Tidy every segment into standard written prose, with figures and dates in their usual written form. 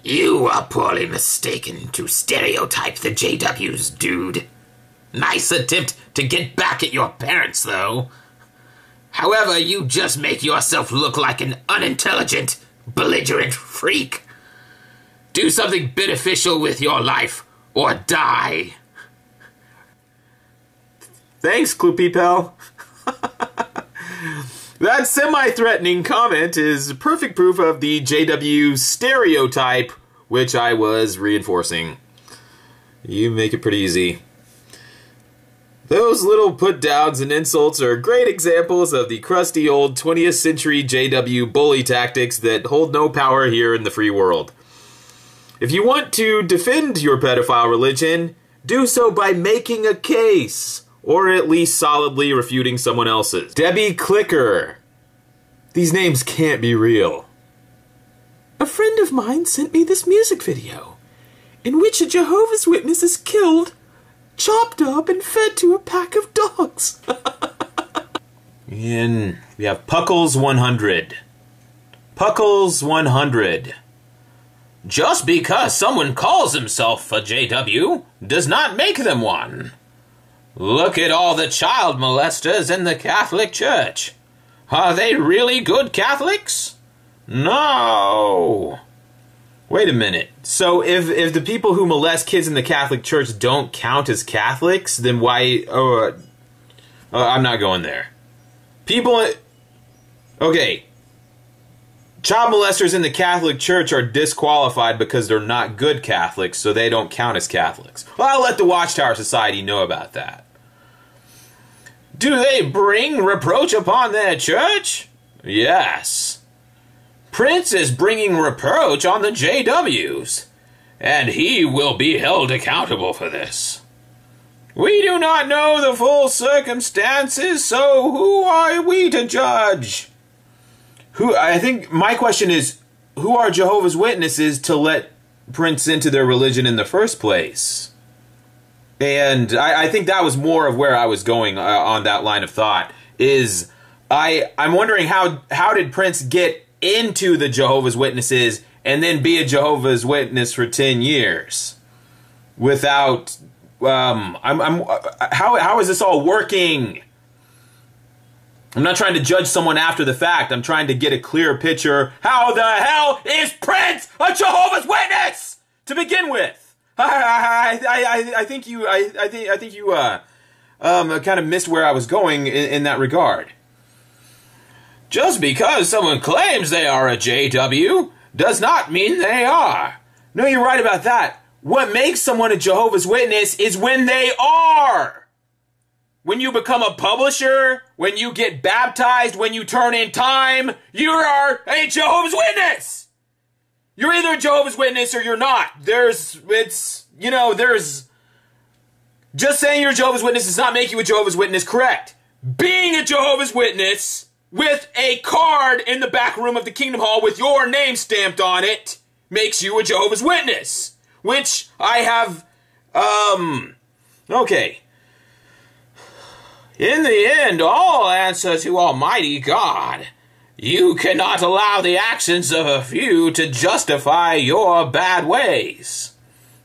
You are poorly mistaken to stereotype the JWs, dude. Nice attempt to get back at your parents, though. However, you just make yourself look like an unintelligent, belligerent freak. Do something beneficial with your life, or die. Thanks, Kloopy Pal. That semi-threatening comment is perfect proof of the JW stereotype, which I was reinforcing. You make it pretty easy. Those little put-downs and insults are great examples of the crusty old 20th century JW bully tactics that hold no power here in the free world. If you want to defend your pedophile religion, do so by making a case, or at least solidly refuting someone else's. Debbie Clicker. These names can't be real. A friend of mine sent me this music video, in which a Jehovah's Witness is killed, chopped up, and fed to a pack of dogs. And we have Puckles 100. Puckles 100. Just because someone calls himself a JW does not make them one. Look at all the child molesters in the Catholic Church. Are they really good Catholics? No. Wait a minute. So if the people who molest kids in the Catholic Church don't count as Catholics, then why... I'm not going there. People... Okay. Child molesters in the Catholic Church are disqualified because they're not good Catholics, so they don't count as Catholics. Well, I'll let the Watchtower Society know about that. Do they bring reproach upon their church? Yes. Prince is bringing reproach on the JWs, and he will be held accountable for this. We do not know the full circumstances, so who are we to judge? I think my question is, who are Jehovah's Witnesses to let Prince into their religion in the first place? And I think that was more of where I was going on that line of thought. Is I'm wondering how did Prince get into the Jehovah's Witnesses and then be a Jehovah's Witness for 10 years without how is this all working? I'm not trying to judge someone after the fact. I'm trying to get a clear picture. How the hell is Prince a Jehovah's Witness to begin with? I think you kind of missed where I was going in that regard. Just because someone claims they are a JW does not mean they are. No, you're right about that. What makes someone a Jehovah's Witness is when they are. When you become a publisher, when you get baptized, when you turn in time, you are a Jehovah's Witness. You're either a Jehovah's Witness or you're not. Just saying you're a Jehovah's Witness does not make you a Jehovah's Witness, correct? Being a Jehovah's Witness with a card in the back room of the Kingdom Hall with your name stamped on it makes you a Jehovah's Witness. Which I have, okay. In the end, all answer to Almighty God. You cannot allow the actions of a few to justify your bad ways.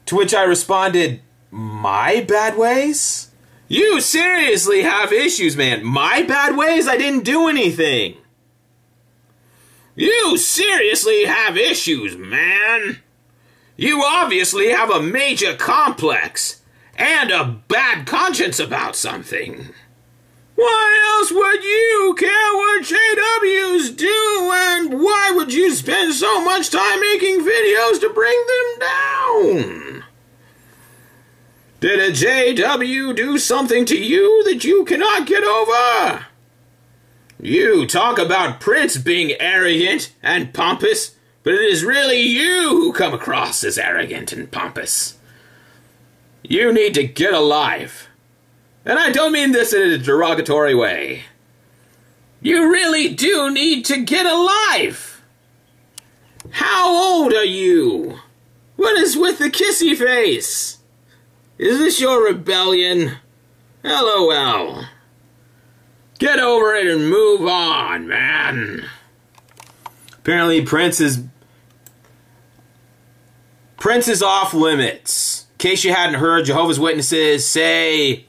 To which I responded, my bad ways? You seriously have issues, man. My bad ways? I didn't do anything. You seriously have issues, man. You obviously have a major complex and a bad conscience about something. Why else would you care what JWs do, and why would you spend so much time making videos to bring them down? Did a JW do something to you that you cannot get over? You talk about Prince being arrogant and pompous, but it is really you who come across as arrogant and pompous. You need to get a life. And I don't mean this in a derogatory way. You really do need to get a life. How old are you? What is with the kissy face? Is this your rebellion? LOL. Get over it and move on, man. Apparently Prince is... Prince is off limits. In case you hadn't heard, Jehovah's Witnesses say,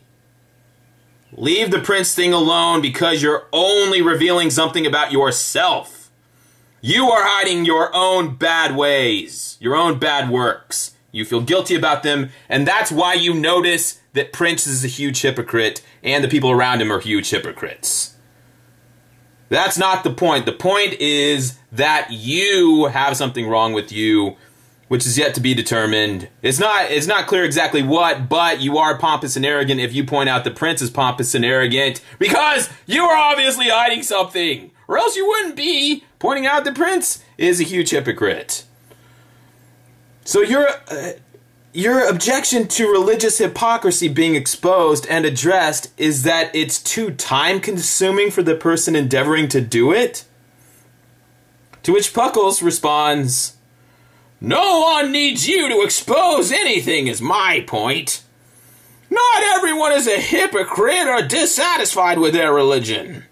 leave the Prince thing alone because you're only revealing something about yourself. You are hiding your own bad ways, your own bad works. You feel guilty about them, and that's why you notice that Prince is a huge hypocrite and the people around him are huge hypocrites. That's not the point. The point is that you have something wrong with you, which is yet to be determined. It's not clear exactly what, but you are pompous and arrogant if you point out the Prince is pompous and arrogant because you are obviously hiding something, or else you wouldn't be pointing out the Prince is a huge hypocrite. So your objection to religious hypocrisy being exposed and addressed is that it's too time-consuming for the person endeavoring to do it? To which Puckles responds, no one needs you to expose anything is my point. Not everyone is a hypocrite or dissatisfied with their religion.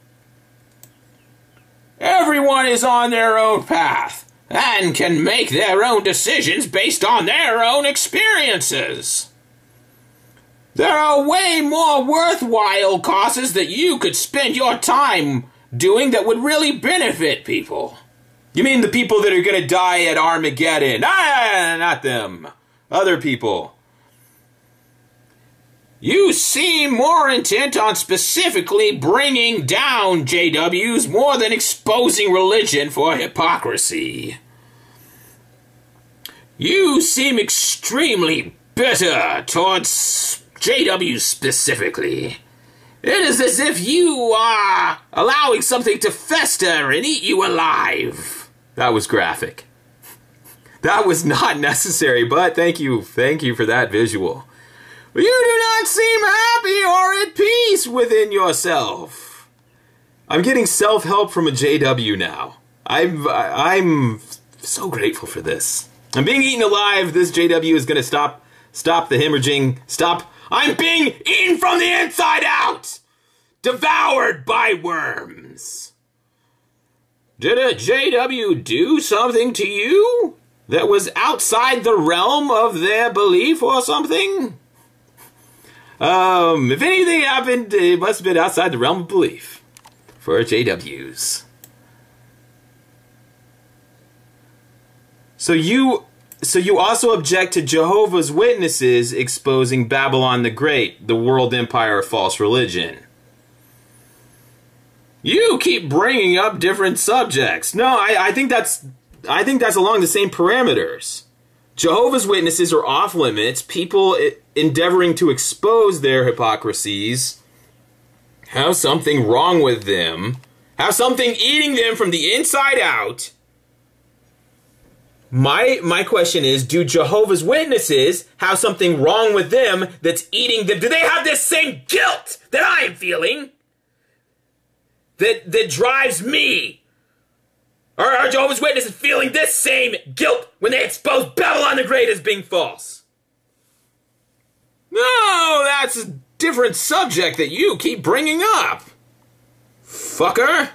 Everyone is on their own path and can make their own decisions based on their own experiences. There are way more worthwhile causes that you could spend your time doing that would really benefit people. You mean the people that are going to die at Armageddon? Ah, not them. Other people. You seem more intent on specifically bringing down JWs more than exposing religion for hypocrisy. You seem extremely bitter towards JWs specifically. It is as if you are allowing something to fester and eat you alive. That was graphic. That was not necessary, but thank you for that visual. You do not seem happy or at peace within yourself. I'm getting self-help from a JW now. I'm so grateful for this. I'm being eaten alive. This JW is going to stop the hemorrhaging. Stop. I'm being eaten from the inside out. Devoured by worms. Did a JW do something to you that was outside the realm of their belief or something? If anything happened, it must have been outside the realm of belief for JWs. So you also object to Jehovah's Witnesses exposing Babylon the Great, the world empire of false religion. You keep bringing up different subjects. No, I think that's along the same parameters. Jehovah's Witnesses are off limits. People endeavoring to expose their hypocrisies have something wrong with them, have something eating them from the inside out. My question is, do Jehovah's Witnesses have something wrong with them that's eating them? Do they have this same guilt that I am feeling? That drives me? Or are Jehovah's Witnesses feeling this same guilt when they expose Babylon the Great as being false? No, that's a different subject that you keep bringing up. Fucker.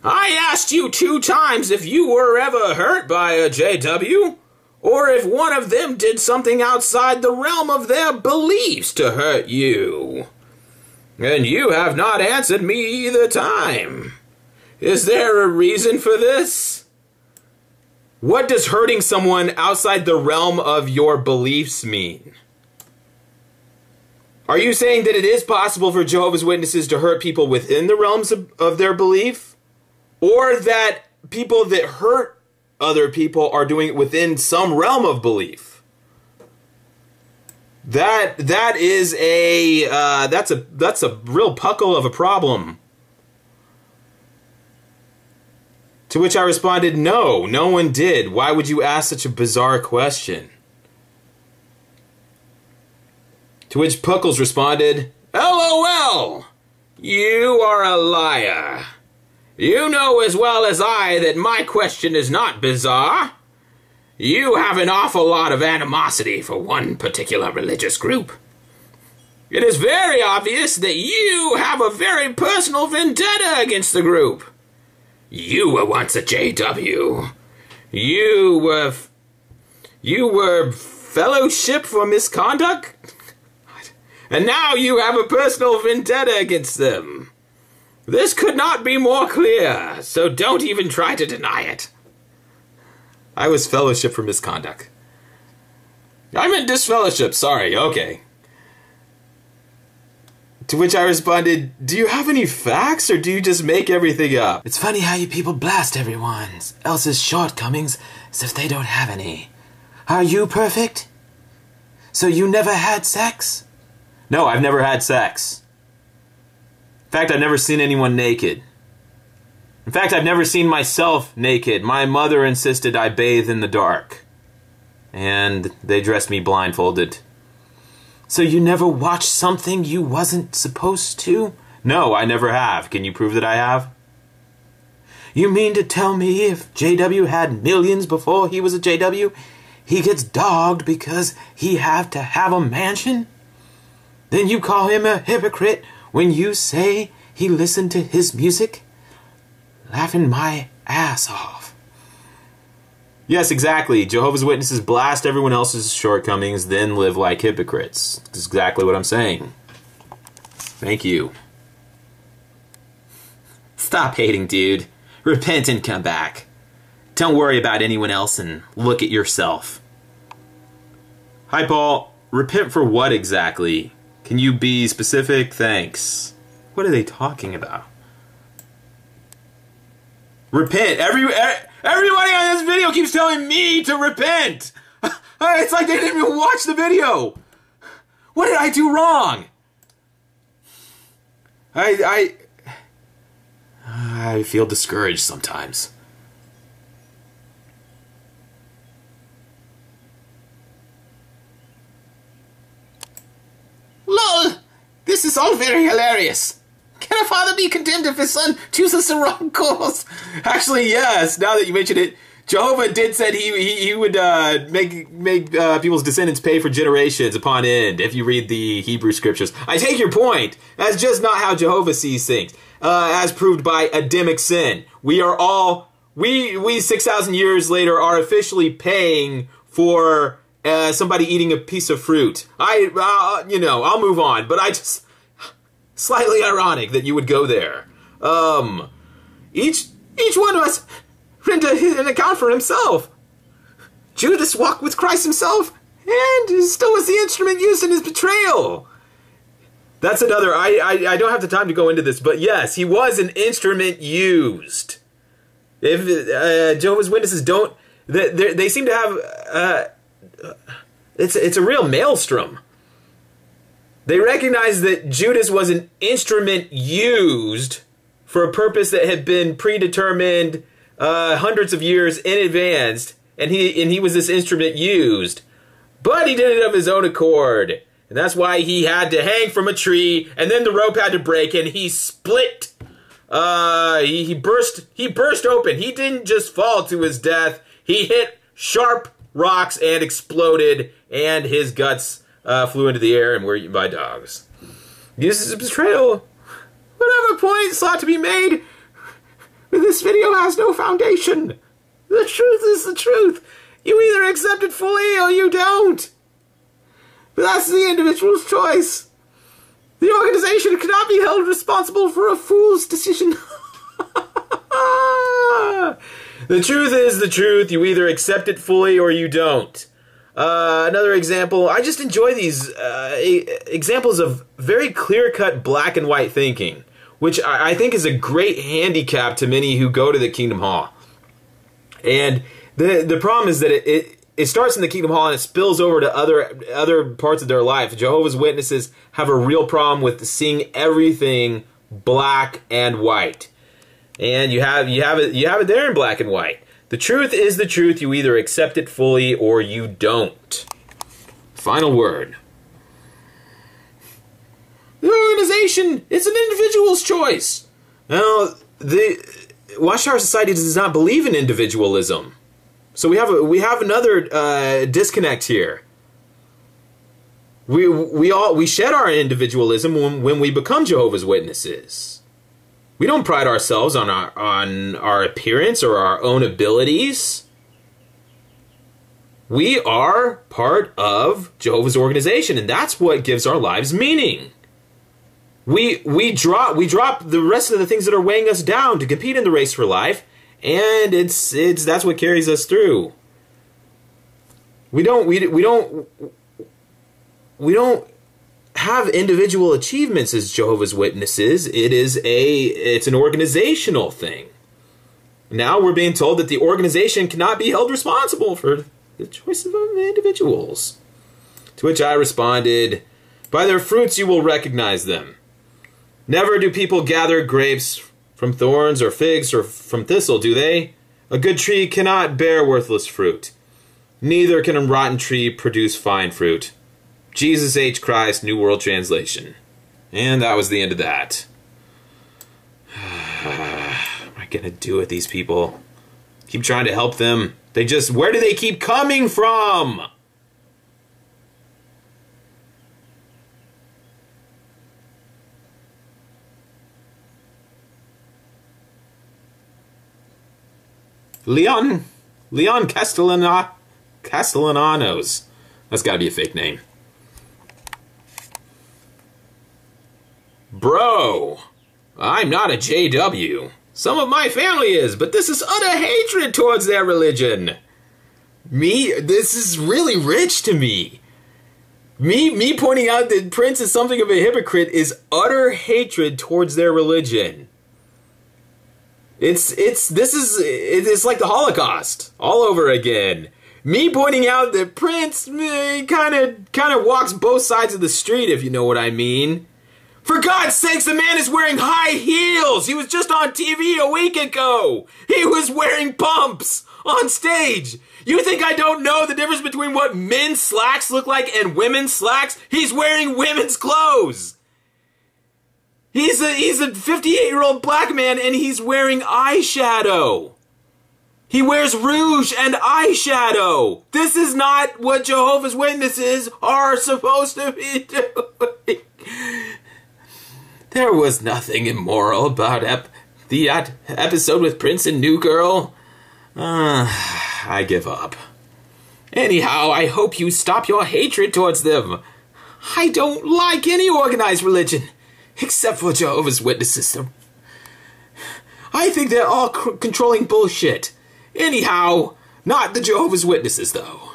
I asked you 2 times if you were ever hurt by a JW, or if one of them did something outside the realm of their beliefs to hurt you. And you have not answered me either time. Is there a reason for this? What does hurting someone outside the realm of your beliefs mean? Are you saying that it is possible for Jehovah's Witnesses to hurt people within the realms of their belief? Or that people that hurt other people are doing it within some realm of belief? That is a that's a real puckle of a problem. To which I responded, no one did. Why would you ask such a bizarre question? To which Puckles responded, LOL, you are a liar. You know as well as I that my question is not bizarre. You have an awful lot of animosity for one particular religious group. It is very obvious that you have a very personal vendetta against the group. You were once a JW. You You were fellowship for misconduct? And now you have a personal vendetta against them. This could not be more clear, so don't even try to deny it. I was fellowship for misconduct. I meant disfellowship, sorry, okay. To which I responded, do you have any facts, or do you just make everything up? It's funny how you people blast everyone else's shortcomings as if they don't have any. Are you perfect? So you never had sex? No, I've never had sex. In fact, I've never seen anyone naked. In fact, I've never seen myself naked. My mother insisted I bathe in the dark. And they dressed me blindfolded. So you never watched something you wasn't supposed to? No, I never have. Can you prove that I have? You mean to tell me if JW had millions before he was a JW, he gets dogged because he have to have a mansion? Then you call him a hypocrite when you say he listened to his music? Laughing my ass off. Yes, exactly. Jehovah's Witnesses blast everyone else's shortcomings, then live like hypocrites. That's exactly what I'm saying. Thank you. Stop hating, dude. Repent and come back. Don't worry about anyone else and look at yourself. Hi, Paul. Repent for what exactly? Can you be specific? Thanks. What are they talking about? Repent. Everybody on this video keeps telling me to repent. It's like they didn't even watch the video. What did I do wrong? I feel discouraged sometimes. LOL! This is all very hilarious. Can a father be condemned if his son chooses the wrong course? Actually, yes. Now that you mention it, Jehovah did said he would make people's descendants pay for generations upon end. If you read the Hebrew scriptures, I take your point. That's just not how Jehovah sees things, as proved by Adamic sin. We 6,000 years later are officially paying for somebody eating a piece of fruit. I'll move on, but I just. Slightly ironic that you would go there. Each one of us render an account for himself. Judas walked with Christ himself, and still was the instrument used in his betrayal. That's another. I don't have the time to go into this, but yes, he was an instrument used. If Jehovah's Witnesses don't, they seem to have. It's a real maelstrom. They recognize that Judas was an instrument used for a purpose that had been predetermined hundreds of years in advance, and he was this instrument used. But he did it of his own accord, and that's why he had to hang from a tree, and then the rope had to break, and he split. He burst open. He didn't just fall to his death. He hit sharp rocks and exploded, and his guts flew into the air and were eaten by dogs. This is a betrayal. Whatever point sought to be made, this video has no foundation. The truth is the truth. You either accept it fully or you don't. But that's the individual's choice. The organization cannot be held responsible for a fool's decision. The truth is the truth. You either accept it fully or you don't. Another example, I just enjoy these examples of very clear-cut black and white thinking, which I think is a great handicap to many who go to the Kingdom Hall. And the problem is that it starts in the Kingdom Hall and it spills over to other parts of their life. Jehovah's Witnesses have a real problem with seeing everything black and white. And you have it there in black and white. The truth is the truth. You either accept it fully or you don't. Final word. The organization, it's an individual's choice. Now, the Watchtower Society does not believe in individualism. So we have another disconnect here. We shed our individualism when we become Jehovah's Witnesses. We don't pride ourselves on our appearance or our own abilities. We are part of Jehovah's organization, and that's what gives our lives meaning. We drop the rest of the things that are weighing us down to compete in the race for life, and that's what carries us through. We don't have individual achievements as Jehovah's Witnesses. It's an organizational thing. Now we're being told that the organization cannot be held responsible for the choices of individuals. To which I responded, "By their fruits you will recognize them. Never do people gather grapes from thorns or figs or from thistle, do they? A good tree cannot bear worthless fruit. Neither can a rotten tree produce fine fruit." Jesus H. Christ, New World Translation. And that was the end of that. What am I gonna do with these people? Keep trying to help them. Where do they keep coming from? Leon Castellanos. That's gotta be a fake name. Bro, I'm not a JW. Some of my family is, but this is utter hatred towards their religion. This is really rich to me. Me pointing out that Prince is something of a hypocrite is utter hatred towards their religion. It's like the Holocaust all over again. Me pointing out that Prince kind of walks both sides of the street, if you know what I mean. For God's sakes, the man is wearing high heels. He was just on TV a week ago. He was wearing pumps on stage. You think I don't know the difference between what men's slacks look like and women's slacks? He's wearing women's clothes. He's a 58-year-old black man, and he's wearing eyeshadow. He wears rouge and eyeshadow. This is not what Jehovah's Witnesses are supposed to be doing. There was nothing immoral about the episode with Prince and New Girl. I give up. Anyhow, I hope you stop your hatred towards them. I don't like any organized religion, except for Jehovah's Witnesses. I think they're all controlling bullshit. Anyhow, not the Jehovah's Witnesses, though.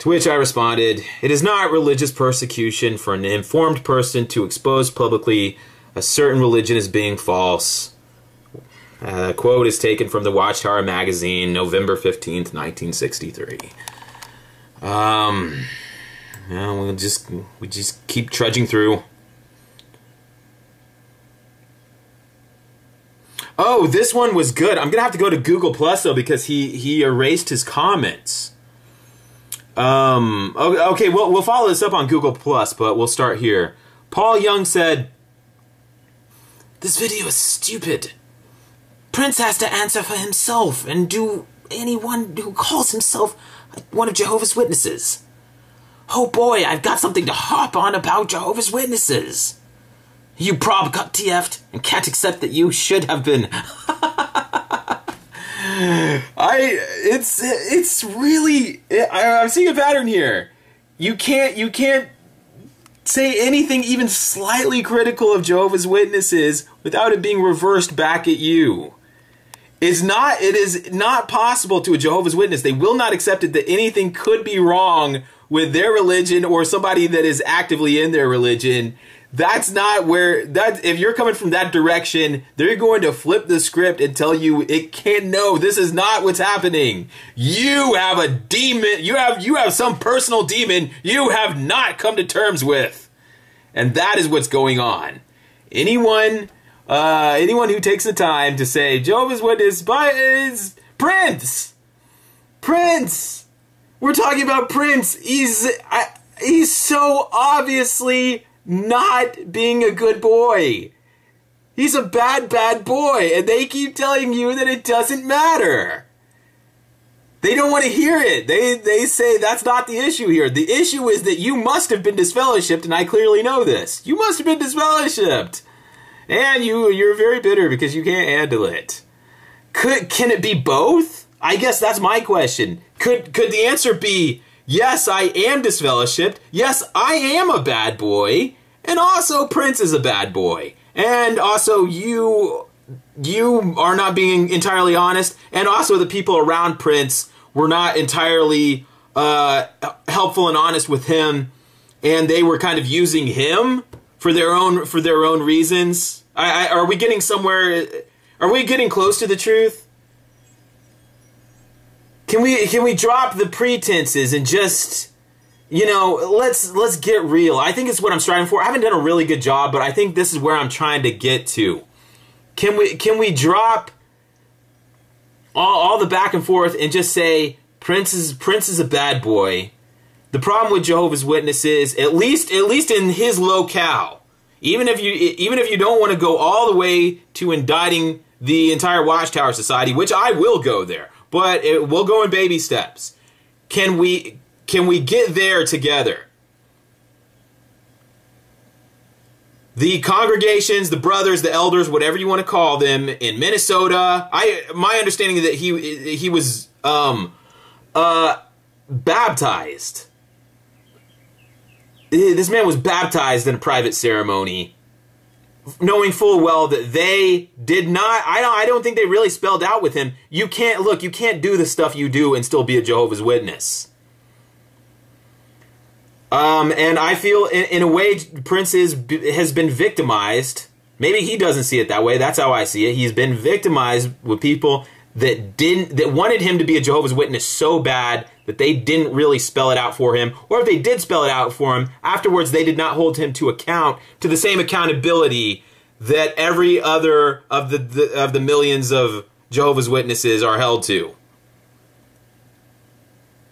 To which I responded, "It is not religious persecution for an informed person to expose publicly a certain religion as being false." A quote is taken from the Watchtower magazine, November 15th, 1963. We just keep trudging through. Oh, this one was good. I'm gonna have to go to Google Plus though because he erased his comments. Okay, we'll follow this up on Google Plus, but we'll start here. Paul Young said, "This video is stupid. Prince has to answer for himself and do anyone who calls himself one of Jehovah's Witnesses. Oh boy, I've got something to harp on about Jehovah's Witnesses. You prob got TF'd and can't accept that you should have been." It's really, I'm seeing a pattern here. You can't say anything even slightly critical of Jehovah's Witnesses without it being reversed back at you. It is not possible to a Jehovah's Witness. They will not accept it that anything could be wrong with their religion or somebody that is actively in their religion. That's not where, if you're coming from that direction, they're going to flip the script and tell you no, this is not what's happening. You have a demon, you have some personal demon you have not come to terms with. And that is what's going on. Anyone who takes the time to say Jehovah's Witness is Prince. We're talking about Prince. He's so obviously not being a good boy. He's a bad boy, and they keep telling you that it doesn't matter. They don't want to hear it. They say that's not the issue here. The issue is that you must have been disfellowshipped, and I clearly know this. You must have been disfellowshipped. And you're very bitter because you can't handle it. Can it be both? I guess that's my question. Could the answer be, yes, I am disfellowshipped, yes, I am a bad boy, and also Prince is a bad boy, and also you are not being entirely honest, and also the people around Prince were not entirely helpful and honest with him, and they were kind of using him for their own reasons. Are we getting somewhere? Are we getting close to the truth? Can we drop the pretenses and just, let's get real. I think it's what I'm striving for. I haven't done a really good job, but I think this is where I'm trying to get to. Can we drop all the back and forth and just say Prince is a bad boy? The problem with Jehovah's Witnesses, at least in his locale, even if you don't want to go all the way to indicting the entire Watchtower Society, which I will go there, but we'll go in baby steps. Can we get there together? The congregations, the brothers, the elders, whatever you want to call them, in Minnesota. My understanding is that he was baptized. This man was baptized in a private ceremony, knowing full well that they did not. I don't think they really spelled out with him. You can't do the stuff you do and still be a Jehovah's Witness. And I feel in a way Prince has been victimized. Maybe he doesn't see it that way. That's how I see it. He's been victimized with people that wanted him to be a Jehovah's Witness so bad that they didn't really spell it out for him, or if they did spell it out for him, afterwards they did not hold him to account, to the same accountability that every other of the millions of Jehovah's Witnesses are held to.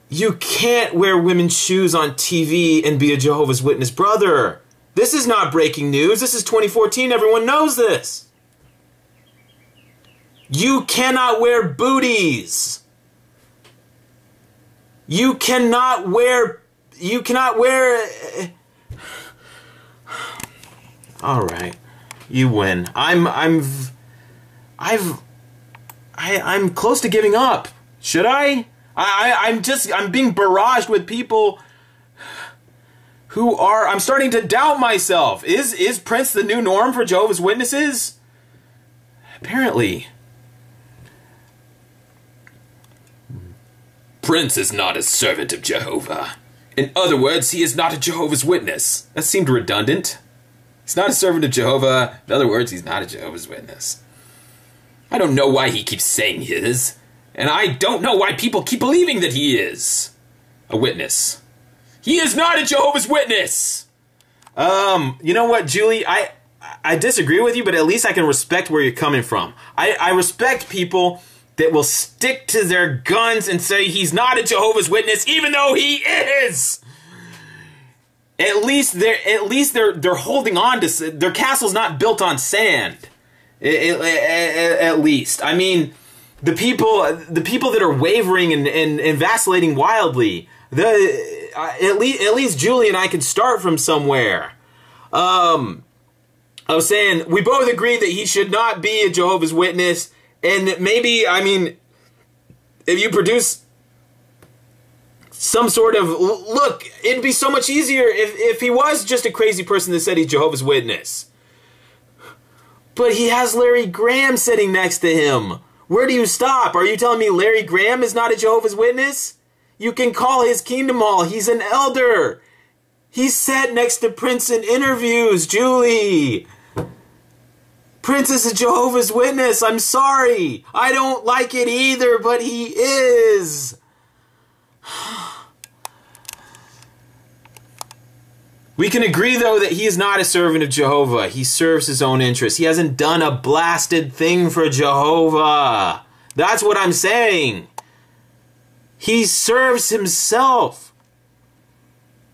You can't wear women's shoes on TV and be a Jehovah's Witness brother. This is not breaking news. This is 2014. Everyone knows this. You cannot wear booties. You cannot wear. All right, you win. I'm close to giving up. Should I? I'm being barraged with people who are. I'm starting to doubt myself. Is Prince the new norm for Jehovah's Witnesses? Apparently. Prince is not a servant of Jehovah. In other words, he is not a Jehovah's Witness. That seemed redundant. He's not a servant of Jehovah. In other words, he's not a Jehovah's Witness. I don't know why he keeps saying he is, and I don't know why people keep believing that he is a witness. He is not a Jehovah's Witness! You know what, Julie? I disagree with you, but at least I can respect where you're coming from. I respect people that will stick to their guns and say he's not a Jehovah's Witness, even though he is. At least they're holding on to their castle's not built on sand. At least, I mean, the people that are wavering and vacillating wildly. At least Julie and I can start from somewhere. I was saying we both agree that he should not be a Jehovah's Witness. And maybe, I mean, if you produce some sort of... Look, it'd be so much easier if he was just a crazy person that said he's Jehovah's Witness. But he has Larry Graham sitting next to him. Where do you stop? Are you telling me Larry Graham is not a Jehovah's Witness? You can call his kingdom hall. He's an elder. He sat next to Prince in interviews, Julie. Prince is a Jehovah's Witness. I'm sorry. I don't like it either, but he is. We can agree, though, that he is not a servant of Jehovah. He serves his own interests. He hasn't done a blasted thing for Jehovah. That's what I'm saying. He serves himself.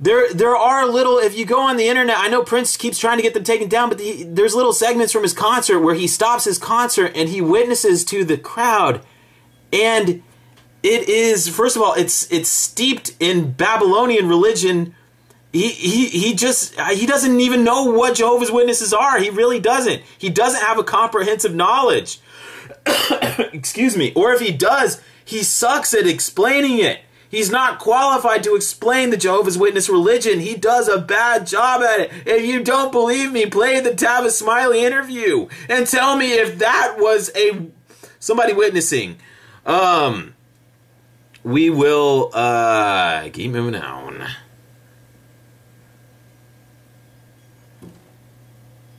There are little, if you go on the internet, I know Prince keeps trying to get them taken down, but there's little segments from his concert where he stops his concert and he witnesses to the crowd. And it is, first of all, it's steeped in Babylonian religion. He doesn't even know what Jehovah's Witnesses are. He really doesn't. He doesn't have a comprehensive knowledge. Excuse me. Or if he does, He sucks at explaining it. He's not qualified to explain the Jehovah's Witness religion. He does a bad job at it. If you don't believe me, play the Tavis Smiley interview and tell me if that was somebody witnessing. We will keep moving on.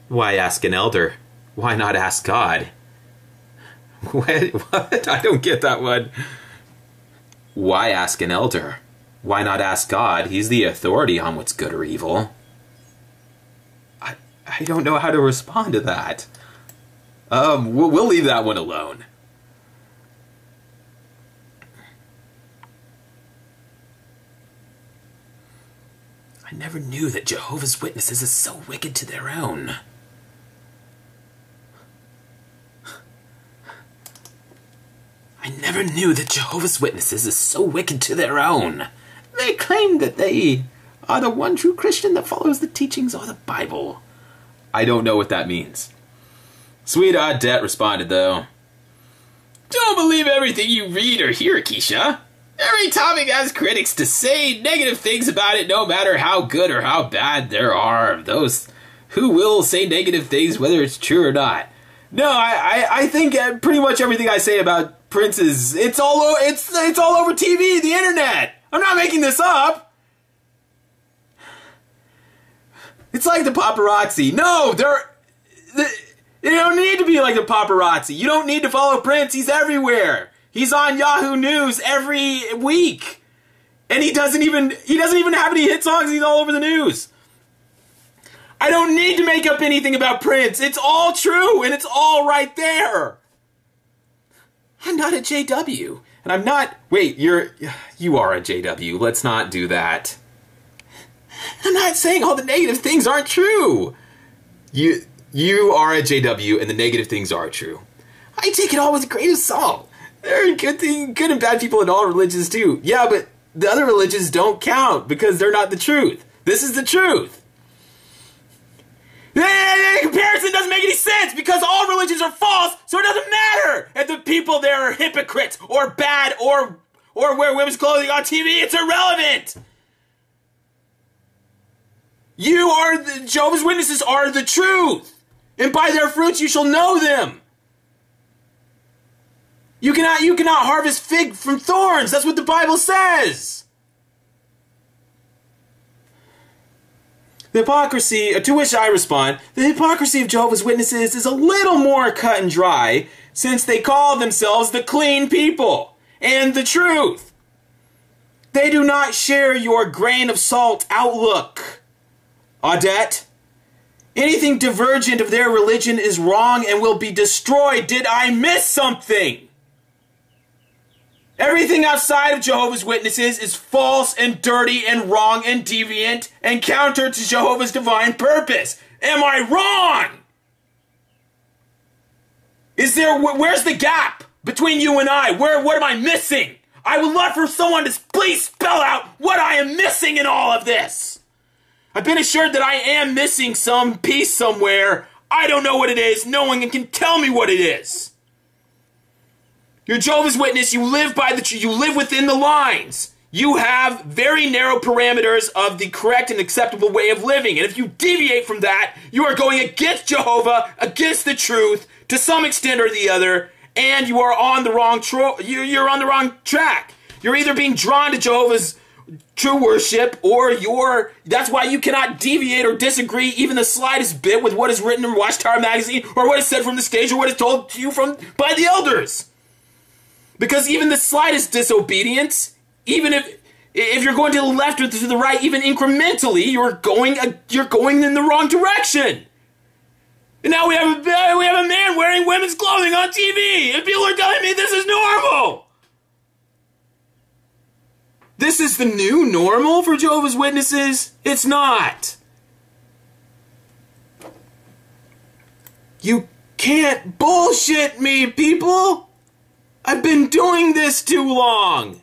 Why ask an elder? Why not ask God? What? I don't get that one. Why ask an elder? Why not ask God? He's the authority on what's good or evil. I don't know how to respond to that. We'll leave that one alone. I never knew that Jehovah's Witnesses is so wicked to their own. I never knew that Jehovah's Witnesses is so wicked to their own. They claim that they are the one true Christian that follows the teachings of the Bible. I don't know what that means. Sweet Odette responded, though. Don't believe everything you read or hear, Keisha. Every topic has critics to say negative things about it, no matter how good or how bad there are of those who will say negative things, whether it's true or not. No, I think pretty much everything I say about Prince is it's all over TV, the internet. I'm not making this up. It's like the paparazzi. No, you don't need to be like the paparazzi. You don't need to follow Prince. He's everywhere. He's on Yahoo News every week, and he doesn't even have any hit songs. He's all over the news. I don't need to make up anything about Prince. It's all true, and it's all right there. I'm not a JW, and I'm not... Wait, you are a JW. Let's not do that. I'm not saying all the negative things aren't true. You are a JW, and the negative things are true. I take it all with a grain of salt. There are good and bad people in all religions, too. Yeah, but the other religions don't count, because they're not the truth. This is the truth. The comparison doesn't make any sense because all religions are false, so it doesn't matter if the people there are hypocrites or bad or wear women's clothing on TV. It's irrelevant. The Jehovah's Witnesses are the truth, and by their fruits you shall know them. You cannot harvest fig from thorns. That's what the Bible says. The hypocrisy, to which I respond, the hypocrisy of Jehovah's Witnesses is a little more cut and dry, since they call themselves the clean people and the truth. They do not share your grain of salt outlook. Odette, anything divergent of their religion is wrong and will be destroyed. Did I miss something? Everything outside of Jehovah's Witnesses is false and dirty and wrong and deviant and counter to Jehovah's divine purpose. Am I wrong? Where's the gap between you and I? What am I missing? I would love for someone to please spell out what I am missing in all of this. I've been assured that I am missing some piece somewhere. I don't know what it is. No one can tell me what it is. You're Jehovah's Witness, you live within the lines. You have very narrow parameters of the correct and acceptable way of living. And if you deviate from that, you are going against Jehovah, against the truth, to some extent or the other, and you are on the wrong you're on the wrong track. You're either being drawn to Jehovah's true worship, or that's why you cannot deviate or disagree even the slightest bit with what is written in Watchtower magazine, or what is said from the stage, or what is told to you by the elders. Because even the slightest disobedience, even if you're going to the left or to the right, even incrementally, you're going in the wrong direction. And now we have a man wearing women's clothing on TV, and people are telling me this is normal. This is the new normal for Jehovah's Witnesses? It's not. You can't bullshit me, people. I've been doing this too long.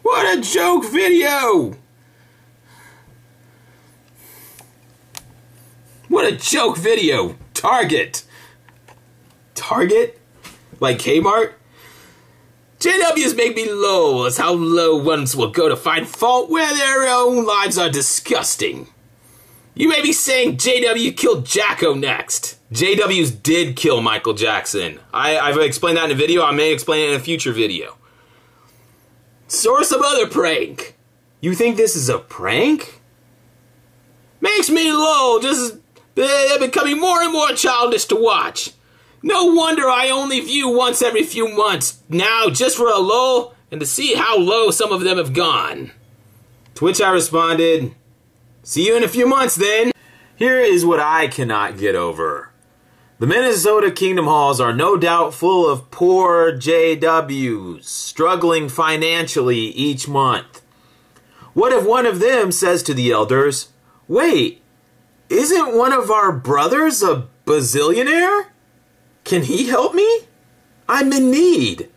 What a joke video. What a joke video. Target. Target? Like Kmart? JWs make me low as how low ones will go to find fault where their own lives are disgusting. You may be saying JW killed Jacko next. JWs did kill Michael Jackson. I've explained that in a video. I may explain it in a future video. Or some other prank. You think this is a prank? Makes me low, just they're becoming more and more childish to watch. No wonder I only view once every few months now just for a lull and to see how low some of them have gone. To which I responded, see you in a few months then. Here is what I cannot get over. The Minnesota Kingdom Halls are no doubt full of poor JWs struggling financially each month. What if one of them says to the elders, wait, isn't one of our brothers a bazillionaire? Can he help me? I'm in need.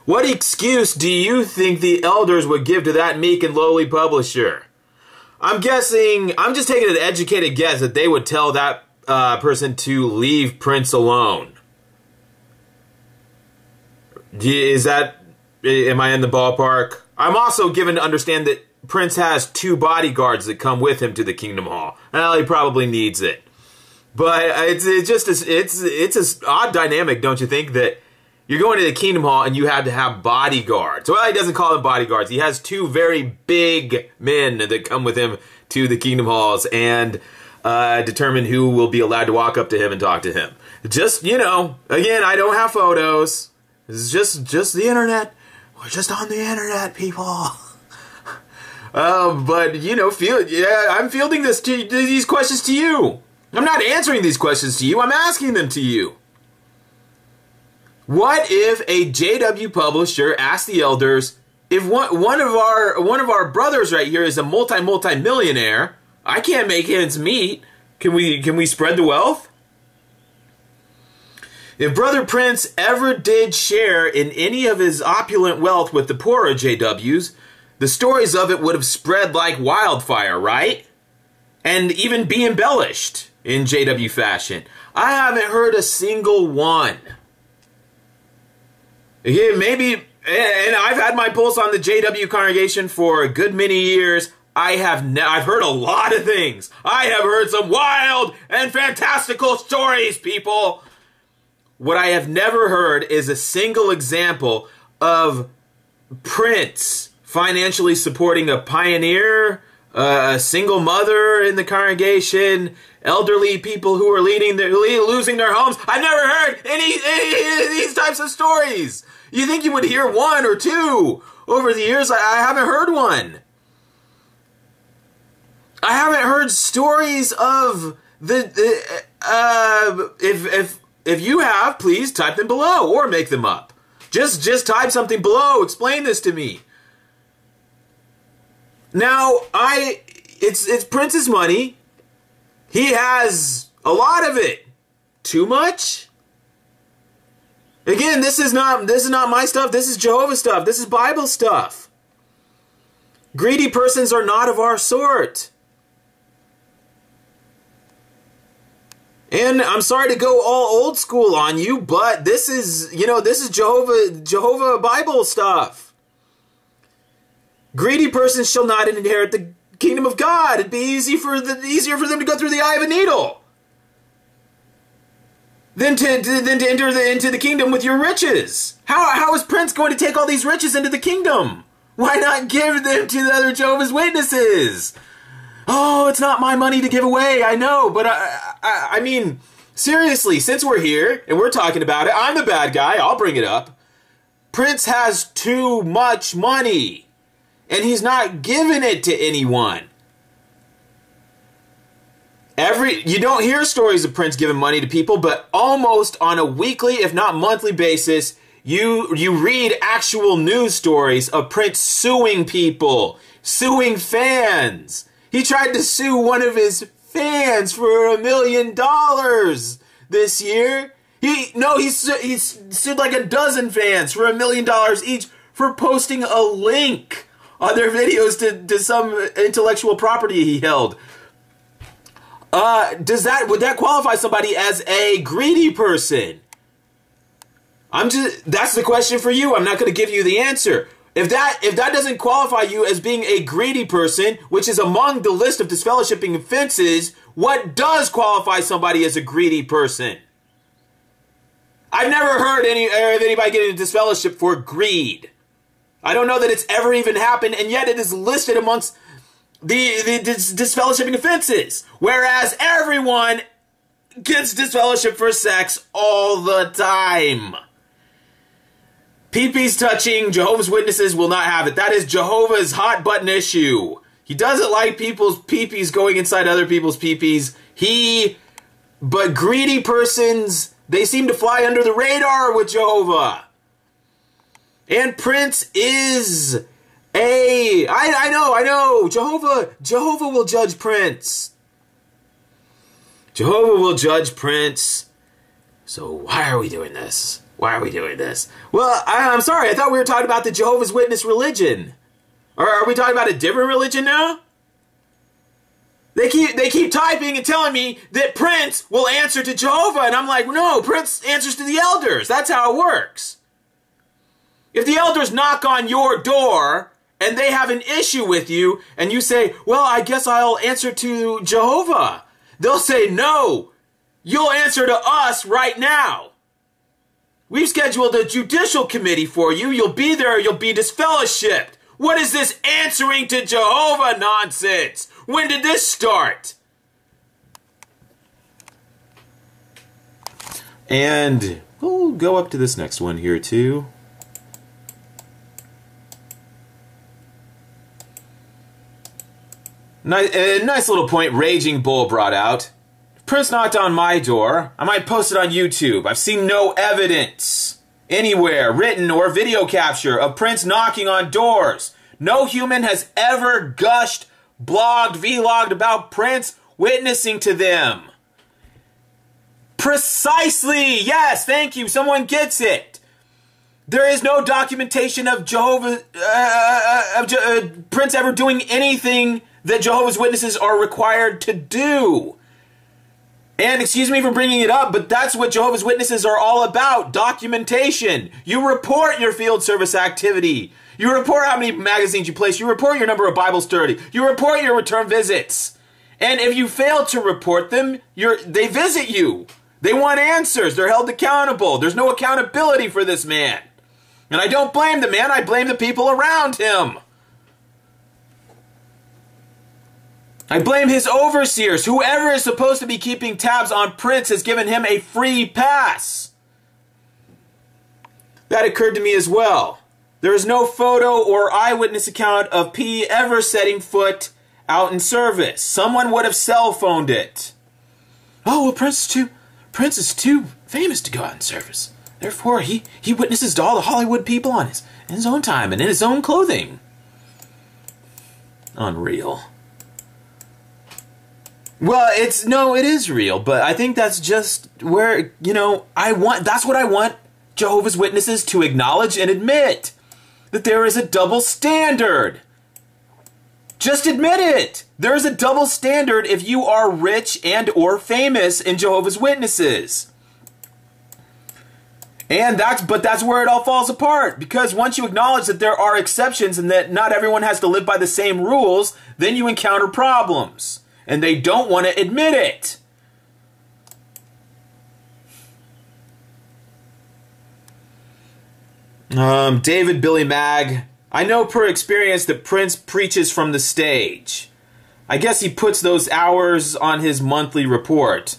What excuse do you think the elders would give to that meek and lowly publisher? I'm just taking an educated guess that they would tell that person to leave Prince alone. Am I in the ballpark? I'm also given to understand that Prince has 2 bodyguards that come with him to the Kingdom Hall. Well, he probably needs it. But it's an odd dynamic, don't you think, that you're going to the Kingdom Hall and you have to have bodyguards. Well, he doesn't call them bodyguards. He has 2 very big men that come with him to the Kingdom Halls and determine who will be allowed to walk up to him and talk to him. Just, again, I don't have photos. This is just the internet. We're just on the internet, people. But, I'm fielding these questions to you. I'm not answering these questions to you. I'm asking them to you. What if a JW publisher asked the elders, if one of our brothers right here is a multi-millionaire, I can't make ends meet. Can we spread the wealth? If Brother Prince ever did share in any of his opulent wealth with the poorer JWs, the stories of it would have spread like wildfire, right? And even be embellished in JW fashion. I haven't heard a single one. Yeah, maybe, and I've had my pulse on the JW congregation for a good many years. I've heard a lot of things. I have heard some wild and fantastical stories, people. What I have never heard is a single example of Prince financially supporting a pioneer, a single mother in the congregation, elderly people who are losing their homes. I've never heard any of these types of stories. You think you would hear 1 or 2 over the years? I haven't heard one. I haven't heard stories of if you have, please type them below or make them up. Just type something below. Explain this to me. Now, it's Prince's money. He has a lot of it. Too much? Again, this is not my stuff. This is Jehovah's stuff. This is Bible stuff. Greedy persons are not of our sort. And I'm sorry to go all old school on you, but this is Jehovah Bible stuff. Greedy persons shall not inherit the kingdom of God. It'd be easier for them to go through the eye of a needle than to enter into the kingdom with your riches. How is Prince going to take all these riches into the kingdom? Why not give them to the other Jehovah's Witnesses? Oh, it's not my money to give away, I know, but I mean, seriously, since we're here and we're talking about it, I'm the bad guy, I'll bring it up. Prince has too much money, and he's not giving it to anyone. You don't hear stories of Prince giving money to people, but almost on a weekly, if not monthly basis, you read actual news stories of Prince suing people, suing fans. He tried to sue one of his fans for $1 million this year. He sued like a dozen fans for $1 million each for posting a link on their videos to some intellectual property he held. would that qualify somebody as a greedy person? That's the question for you. I'm not going to give you the answer. If that doesn't qualify you as being a greedy person, which is among the list of disfellowshipping offenses, what does qualify somebody as a greedy person? I've never heard of anybody getting disfellowship for greed. I don't know that it's ever even happened, and yet it is listed amongst the disfellowshipping offenses. Whereas everyone gets disfellowship for sex all the time. Pee-pees touching, Jehovah's Witnesses will not have it. That is Jehovah's hot button issue. He doesn't like people's pee-pees going inside other people's pee-pees. But greedy persons, they seem to fly under the radar with Jehovah. And Prince is I know. Jehovah will judge Prince. Jehovah will judge Prince. So why are we doing this? Well, I'm sorry. I thought we were talking about the Jehovah's Witness religion. Or are we talking about a different religion now? They keep typing and telling me that Prince will answer to Jehovah, and I'm like, no, Prince answers to the elders. That's how it works. If the elders knock on your door and they have an issue with you, and you say, well, I guess I'll answer to Jehovah, they'll say, no, you'll answer to us right now. We've scheduled a judicial committee for you. You'll be there or you'll be disfellowshipped. What is this answering to Jehovah nonsense? When did this start? And we'll go up to this next one here too. Nice little point Raging Bull brought out. Prince knocked on my door. I might post it on YouTube. I've seen no evidence anywhere, written or video capture, of Prince knocking on doors. No human has ever gushed, blogged, vlogged about Prince witnessing to them. Precisely! Yes, thank you. Someone gets it. There is no documentation of Prince ever doing anything that Jehovah's Witnesses are required to do. And excuse me for bringing it up, but that's what Jehovah's Witnesses are all about, documentation. You report your field service activity. You report how many magazines you place. You report your number of Bible study. You report your return visits. And if you fail to report them, they visit you. They want answers. They're held accountable. There's no accountability for this man. And I don't blame the man. I blame the people around him. I blame his overseers. Whoever is supposed to be keeping tabs on Prince has given him a free pass. That occurred to me as well. There is no photo or eyewitness account of P ever setting foot out in service. Someone would have cell phoned it. Oh, well, Prince is too famous to go out in service. Therefore, he witnesses to all the Hollywood people in his own time and in his own clothing. Unreal. Well, it is real, but I think that's just where, that's what I want Jehovah's Witnesses to acknowledge and admit. That there is a double standard. Just admit it. There is a double standard if you are rich and or famous in Jehovah's Witnesses. But that's where it all falls apart. Because once you acknowledge that there are exceptions and that not everyone has to live by the same rules, then you encounter problems. And they don't want to admit it. David Billy Mag. I know per experience that Prince preaches from the stage. I guess he puts those hours on his monthly report.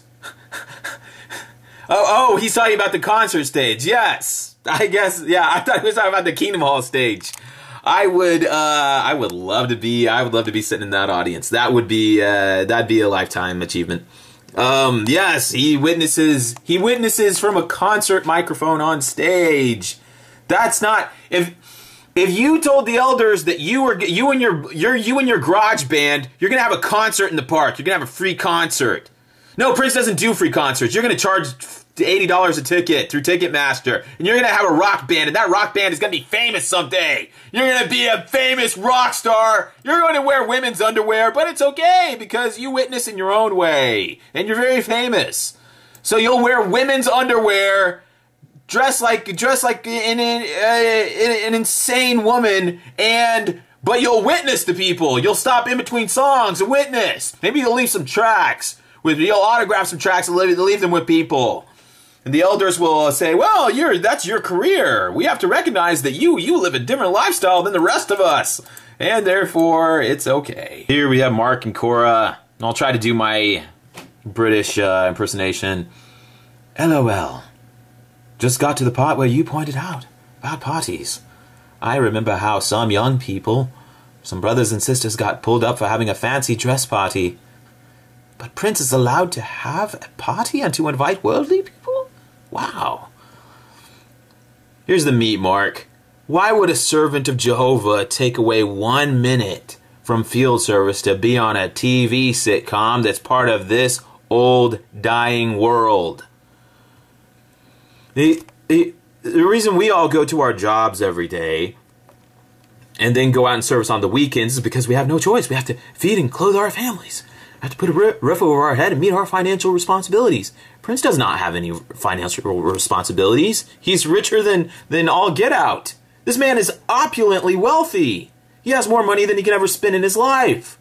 oh, he's talking about the concert stage. Yes. I guess, yeah, I thought he was talking about the Kingdom Hall stage. I would love to be sitting in that audience. That'd be a lifetime achievement. Yes, he witnesses from a concert microphone on stage. That's not, if you told the elders that you and your garage band, you're gonna have a concert in the park, you're gonna have a free concert. No, Prince doesn't do free concerts. You're going to charge $80 a ticket through Ticketmaster, and you're going to have a rock band, and that rock band is going to be famous someday. You're going to be a famous rock star. You're going to wear women's underwear, but it's okay because you witness in your own way, and you're very famous. So you'll wear women's underwear, dress like an insane woman, but you'll witness to people. You'll stop in between songs and witness. Maybe you'll leave some tracks. You'll autograph some tracks and leave them with people. And the elders will say, well, that's your career. We have to recognize that you live a different lifestyle than the rest of us. And therefore, it's okay. Here we have Mark and Cora. I'll try to do my British impersonation. LOL. Just got to the part where you pointed out about parties. I remember how some young people, some brothers and sisters got pulled up for having a fancy dress party. But Prince is allowed to have a party and to invite worldly people? Wow. Here's the meat, Mark. Why would a servant of Jehovah take away 1 minute from field service to be on a TV sitcom that's part of this old, dying world? The reason we all go to our jobs every day and then go out and service on the weekends is because we have no choice. We have to feed and clothe our families. We have to put a roof over our head and meet our financial responsibilities. Prince does not have any financial responsibilities. He's richer than all get out. This man is opulently wealthy. He has more money than he can ever spend in his life.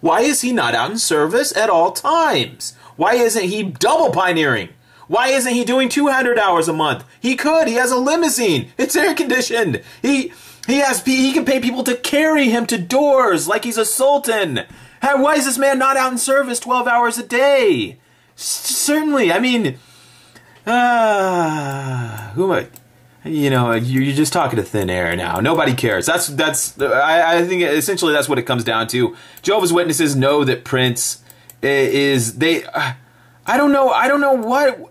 Why is he not out in service at all times? Why isn't he double pioneering? Why isn't he doing 200 hours a month? He could. He has a limousine. It's air conditioned. He can pay people to carry him to doors like he's a sultan. Why is this man not out in service 12 hours a day? Certainly, I mean, who am I? You know, you're just talking to thin air now. Nobody cares. I think essentially that's what it comes down to. Jehovah's Witnesses know that Prince is, I don't know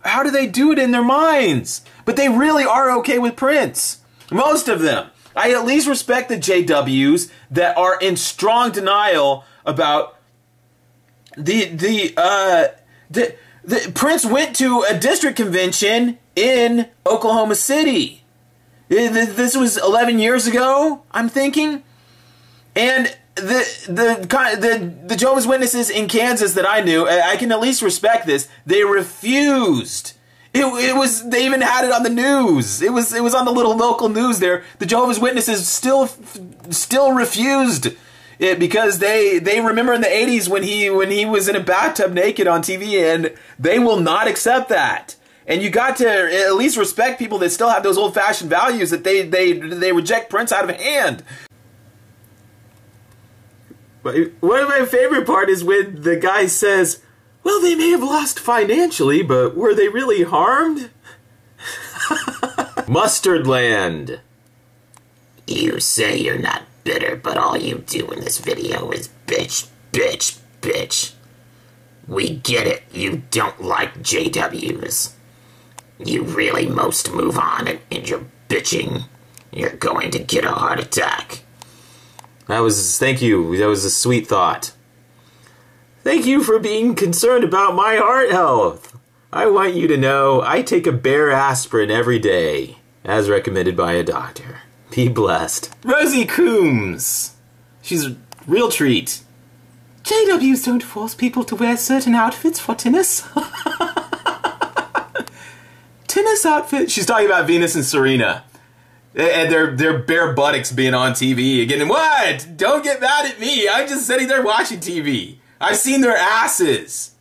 how do they do it in their minds? But they really are okay with Prince. Most of them. I at least respect the JWs that are in strong denial about the Prince went to a district convention in Oklahoma City. This was 11 years ago, I'm thinking. And the Jehovah's Witnesses in Kansas that I knew, I can at least respect this. They refused. They even had it on the news. It was on the little local news there. The Jehovah's Witnesses still refused it because they remember in the 80s when he was in a bathtub naked on TV, and they will not accept that. And you got to at least respect people that still have those old-fashioned values that they reject Prince out of hand. But one of my favorite part is when the guy says, well, they may have lost financially, but were they really harmed? Mustardland. You say you're not bitter, but all you do in this video is bitch, bitch, bitch. We get it. You don't like JWs. You really most move on, and in your bitching, you're going to get a heart attack. Thank you. That was a sweet thought. Thank you for being concerned about my heart health. I want you to know I take a bare aspirin every day, as recommended by a doctor. Be blessed. Rosie Coombs. She's a real treat. JWs don't force people to wear certain outfits for tennis. Tennis outfit? She's talking about Venus and Serena. And their bare buttocks being on TV again. And what? Don't get mad at me. I'm just sitting there watching TV. I've seen their asses.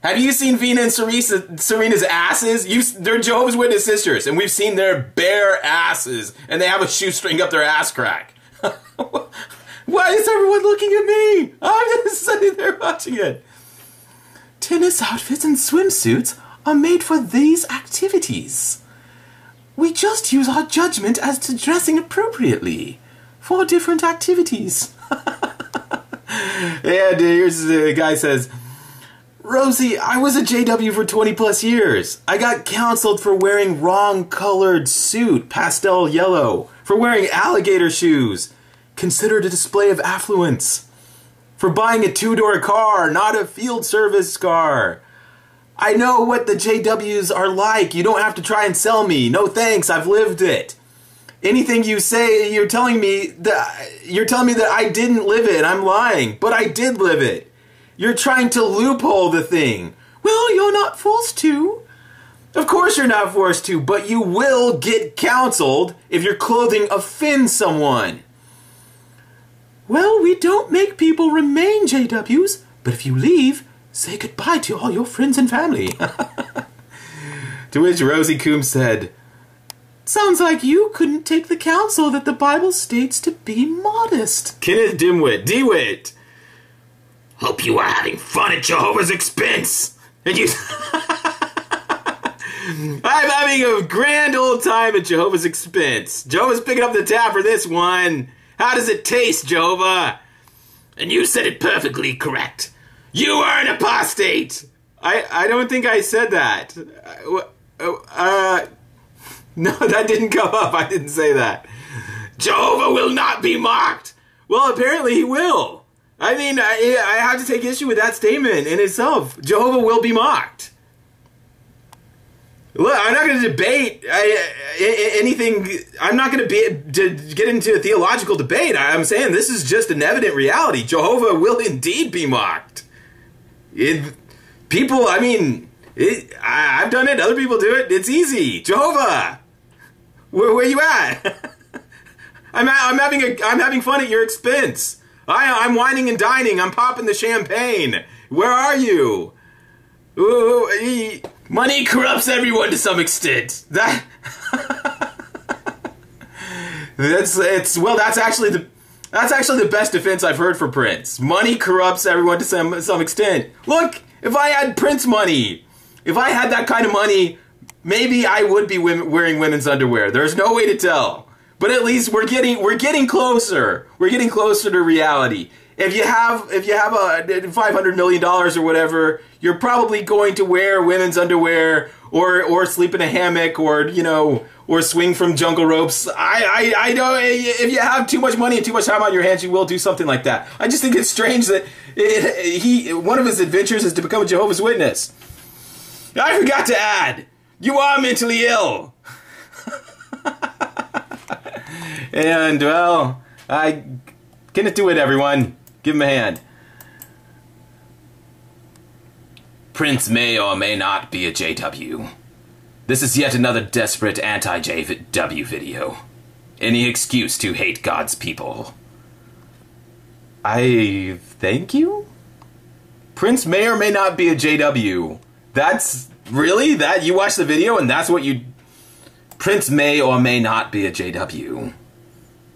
Have you seen Venus and Serena's asses? They're Jehovah's Witness sisters, and we've seen their bare asses, and they have a shoestring up their ass crack. Why is everyone looking at me? I'm just sitting there watching it. Tennis outfits and swimsuits are made for these activities. We just use our judgment as to dressing appropriately for different activities. And here's the guy says, Rosie, I was a JW for 20 plus years. I got counseled for wearing wrong colored suit, pastel yellow, for wearing alligator shoes, considered a display of affluence, for buying a 2-door car, not a field service car. I know what the JWs are like. You don't have to try and sell me. No thanks, I've lived it. Anything you say, you're telling me that I didn't live it. I'm lying, but I did live it. You're trying to loophole the thing. Well, you're not forced to. Of course you're not forced to, but you will get counseled if your clothing offends someone. Well, we don't make people remain JWs, but if you leave, say goodbye to all your friends and family. To which Rosie Coombs said, sounds like you couldn't take the counsel that the Bible states to be modest. Kenneth DeWitt. Hope you are having fun at Jehovah's expense. And you... I'm having a grand old time at Jehovah's expense. Jehovah's picking up the tab for this one. How does it taste, Jehovah? And you said it perfectly correct. You are an apostate. I don't think I said that. No, that didn't come up. I didn't say that. Jehovah will not be mocked. Well, apparently he will. I mean, I have to take issue with that statement in itself. Jehovah will be mocked. Look, I'm not going to debate anything. I'm not going to get into a theological debate. I'm saying this is just an evident reality. Jehovah will indeed be mocked. People, I mean, I've done it. Other people do it. It's easy. Jehovah, where you at? I'm having fun at your expense. I'm whining and dining. I'm popping the champagne. Where are you? Ooh, money corrupts everyone to some extent. That's actually the best defense I've heard for Prince. Money corrupts everyone to some extent. Look, if I had Prince money, if I had that kind of money, maybe I would be wearing women's underwear. There's no way to tell. But at least we're getting closer. We're getting closer to reality. If you have a $500 million or whatever, you're probably going to wear women's underwear or sleep in a hammock or swing from jungle ropes. I know if you have too much money and too much time on your hands, you will do something like that. I just think it's strange that one of his adventures is to become a Jehovah's Witness. I forgot to add, you are mentally ill. And, well, I can't do it, everyone. Give him a hand. Prince may or may not be a JW. This is yet another desperate anti-JW video. Any excuse to hate God's people. I thank you? Prince may or may not be a JW. That's... Really? That you watched the video and that's what you... Prince may or may not be a JW.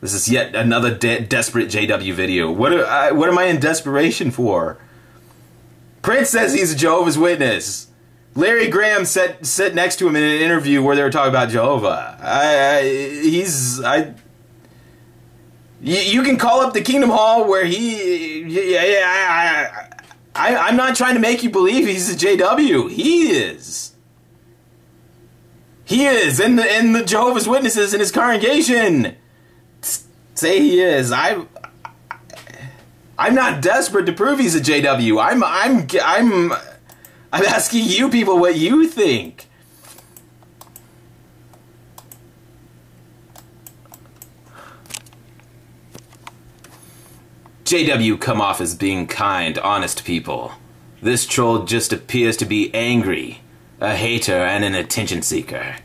This is yet another desperate JW video. What am I in desperation for? Prince says he's a Jehovah's Witness. Larry Graham sat next to him in an interview where they were talking about Jehovah. You can call up the Kingdom Hall where I'm not trying to make you believe he's a JW. He is. He is, and the Jehovah's Witnesses in his congregation say he is. I'm not desperate to prove he's a JW. I'm asking you people what you think. JW come off as being kind, honest people. This troll just appears to be angry, a hater, and an attention seeker.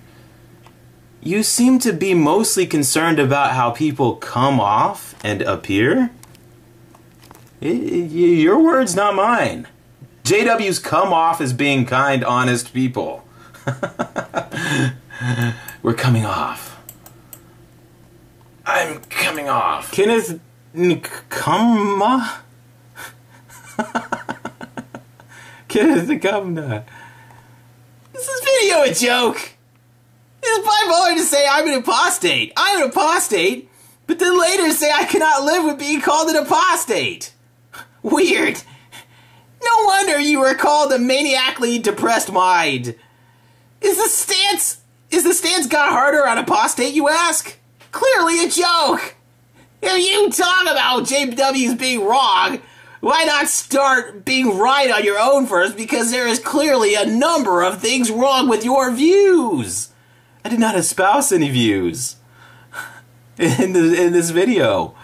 You seem to be mostly concerned about how people come off and appear? Your words, not mine. JWs come off as being kind, honest people. We're coming off. I'm coming off. Kenneth Nkamma? Kenneth Nkamma. Is this video a joke? It's bipolar to say I'm an apostate. I'm an apostate, but then later say I cannot live with being called an apostate. Weird. No wonder you were called a maniacally depressed mind. Is the stance got harder on apostate, you ask? Clearly a joke. If you talk about JWs being wrong, Why not start being right on your own first? Because there is clearly a number of things wrong with your views. I did not espouse any views in this video.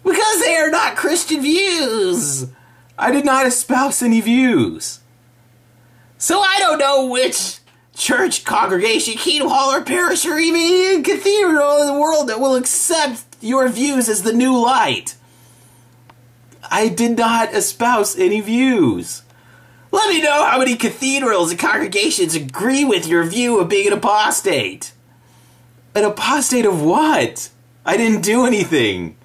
Because they are not Christian views. I did not espouse any views. So I don't know which church, congregation, kingdom hall, or parish, or even cathedral in the world that will accept your views as the new light. I did not espouse any views. Let me know how many cathedrals and congregations agree with your view of being an apostate. An apostate of what? I didn't do anything.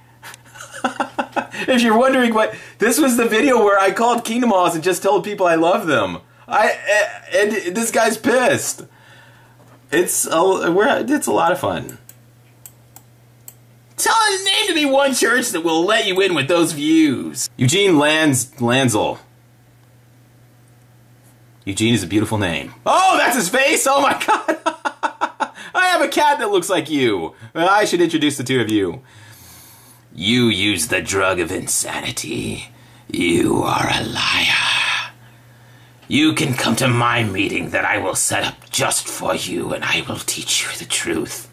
If you're wondering what, this was the video where I called kingdom halls and just told people I love them. And this guy's pissed. It's a lot of fun. Name to me one church that will let you in with those views. Eugene Lanzel. Eugene is a beautiful name. Oh, that's his face! Oh my god! I have a cat that looks like you. I should introduce the two of you. You use the drug of insanity. You are a liar. You can come to my meeting that I will set up just for you, and I will teach you the truth.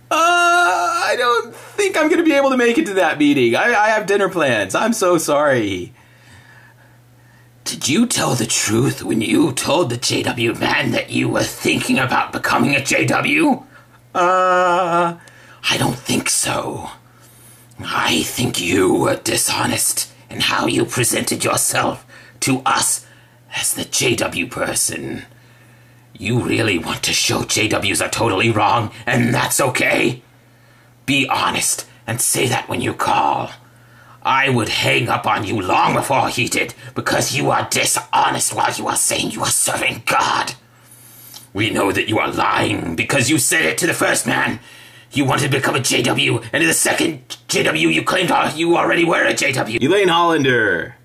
I don't think I'm going to be able to make it to that meeting. I have dinner plans. I'm so sorry. Did you tell the truth when you told the JW man that you were thinking about becoming a JW? I don't think so. I think you were dishonest in how you presented yourself to us as the JW person. You really want to show JWs are totally wrong, and that's okay? Be honest and say that when you call. I would hang up on you long before he did, because you are dishonest while you are saying you are serving God. We know that you are lying because you said it to the first man. You wanted to become a JW, and in the second JW you claimed you already were a JW. Elaine Hollander.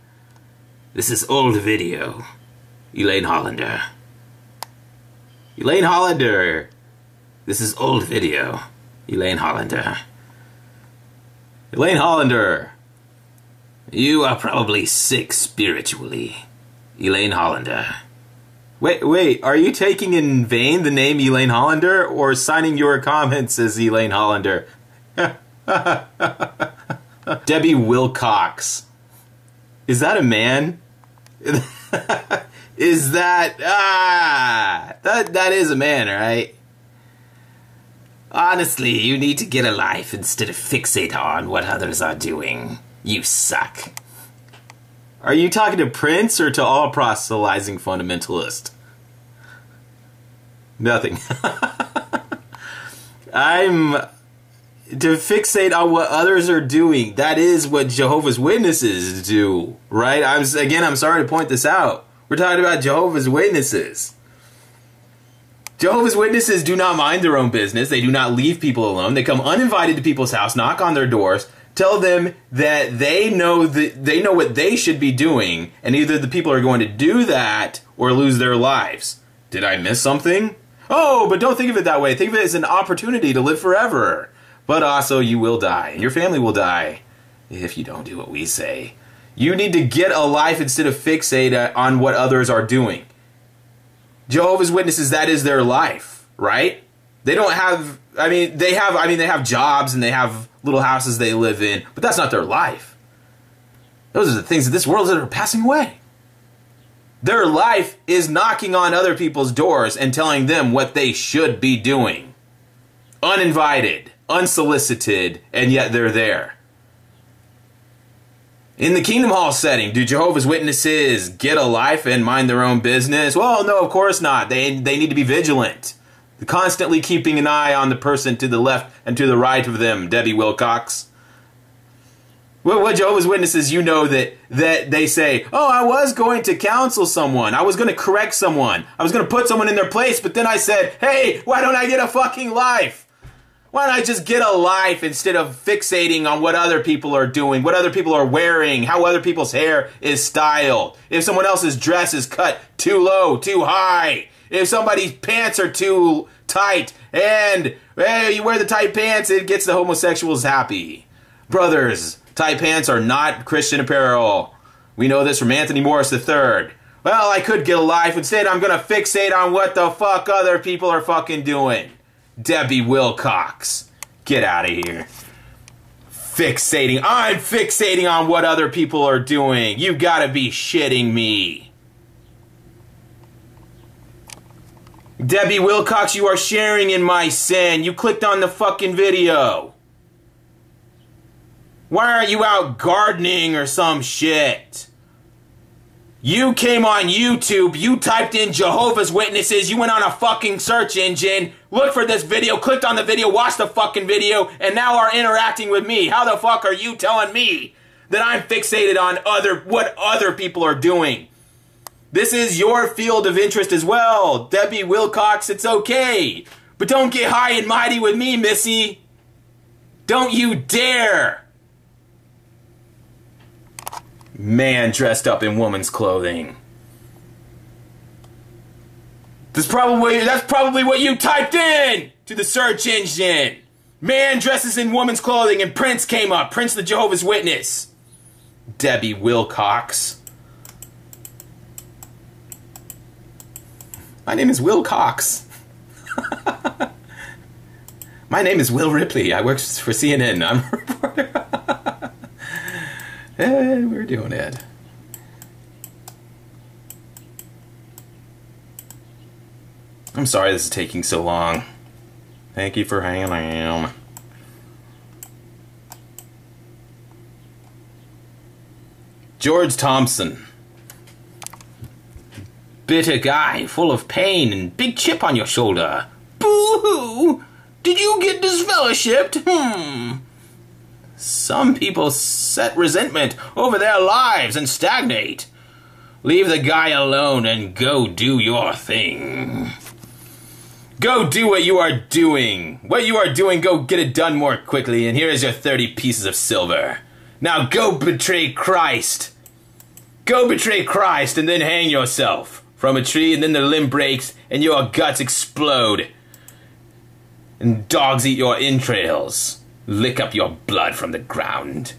This is old video. Elaine Hollander. Elaine Hollander. This is old video. Elaine Hollander. Elaine Hollander. You are probably sick spiritually. Elaine Hollander. Wait, are you taking in vain the name Elaine Hollander, or signing your comments as Elaine Hollander? Debbie Wilcox. Is that a man? Is that... that is a man, right? Honestly, you need to get a life instead of fixate on what others are doing. You suck. Are you talking to Prince or to all proselytizing fundamentalists? Nothing. To fixate on what others are doing. That is what Jehovah's Witnesses do, right? I'm sorry to point this out. We're talking about Jehovah's Witnesses. Jehovah's Witnesses do not mind their own business. They do not leave people alone. They come uninvited to people's house, knock on their doors, tell them that they know what they should be doing, and either the people are going to do that or lose their lives. Did I miss something? Oh, but don't think of it that way. Think of it as an opportunity to live forever. But also, you will die, and your family will die if you don't do what we say. You need to get a life instead of fixate on what others are doing. Jehovah's Witnesses, that is their life, right? They don't have, they have jobs and they have little houses they live in, but that's not their life. Those are the things of this world that are passing away. Their life is knocking on other people's doors and telling them what they should be doing. Uninvited, unsolicited, and yet they're there. In the Kingdom Hall setting, do Jehovah's Witnesses get a life and mind their own business? Well, no, of course not. They need to be vigilant. Constantly keeping an eye on the person to the left and to the right of them, Debbie Wilcox. What Jehovah's Witnesses, you know that they say, oh, I was going to counsel someone. I was going to correct someone. I was going to put someone in their place, but then I said, hey, why don't I get a fucking life? Why don't I just get a life instead of fixating on what other people are doing, what other people are wearing, how other people's hair is styled, if someone else's dress is cut too low, too high, if somebody's pants are too tight, and hey, you wear the tight pants, it gets the homosexuals happy. Brothers, Tight pants are not Christian apparel. We know this from Anthony Morris III. Well, I could get a life. Instead, I'm gonna fixate on what the fuck other people are fucking doing. Debbie Wilcox. Get out of here. Fixating. I'm fixating on what other people are doing. You gotta be shitting me. Debbie Wilcox, you are sharing in my sin. You clicked on the fucking video. Why aren't you out gardening or some shit? You came on YouTube, you typed in Jehovah's Witnesses, you went on a fucking search engine, looked for this video, clicked on the video, watched the fucking video, and now are interacting with me. How the fuck are you telling me that I'm fixated on what other people are doing? This is your field of interest as well. Debbie Wilcox, it's okay. But don't get high and mighty with me, missy. Don't you dare. Man dressed up in woman's clothing. That's probably what you typed in to the search engine. Man dresses in woman's clothing and Prince came up. Prince the Jehovah's Witness. Debbie Wilcox. My name is Will Cox. My name is Will Ripley. I work for CNN. I'm a reporter. And we're doing it. I'm sorry this is taking so long. Thank you for hanging on. George Thompson. Bitter guy, full of pain and big chip on your shoulder. Boo-hoo! Did you get disfellowshipped? Some people set resentment over their lives and stagnate. Leave the guy alone and go do your thing. Go do what you are doing. What you are doing, go get it done more quickly, and here is your 30 pieces of silver. Now go betray Christ. Go betray Christ and then hang yourself from a tree, and then the limb breaks and your guts explode. And dogs eat your entrails. Lick up your blood from the ground.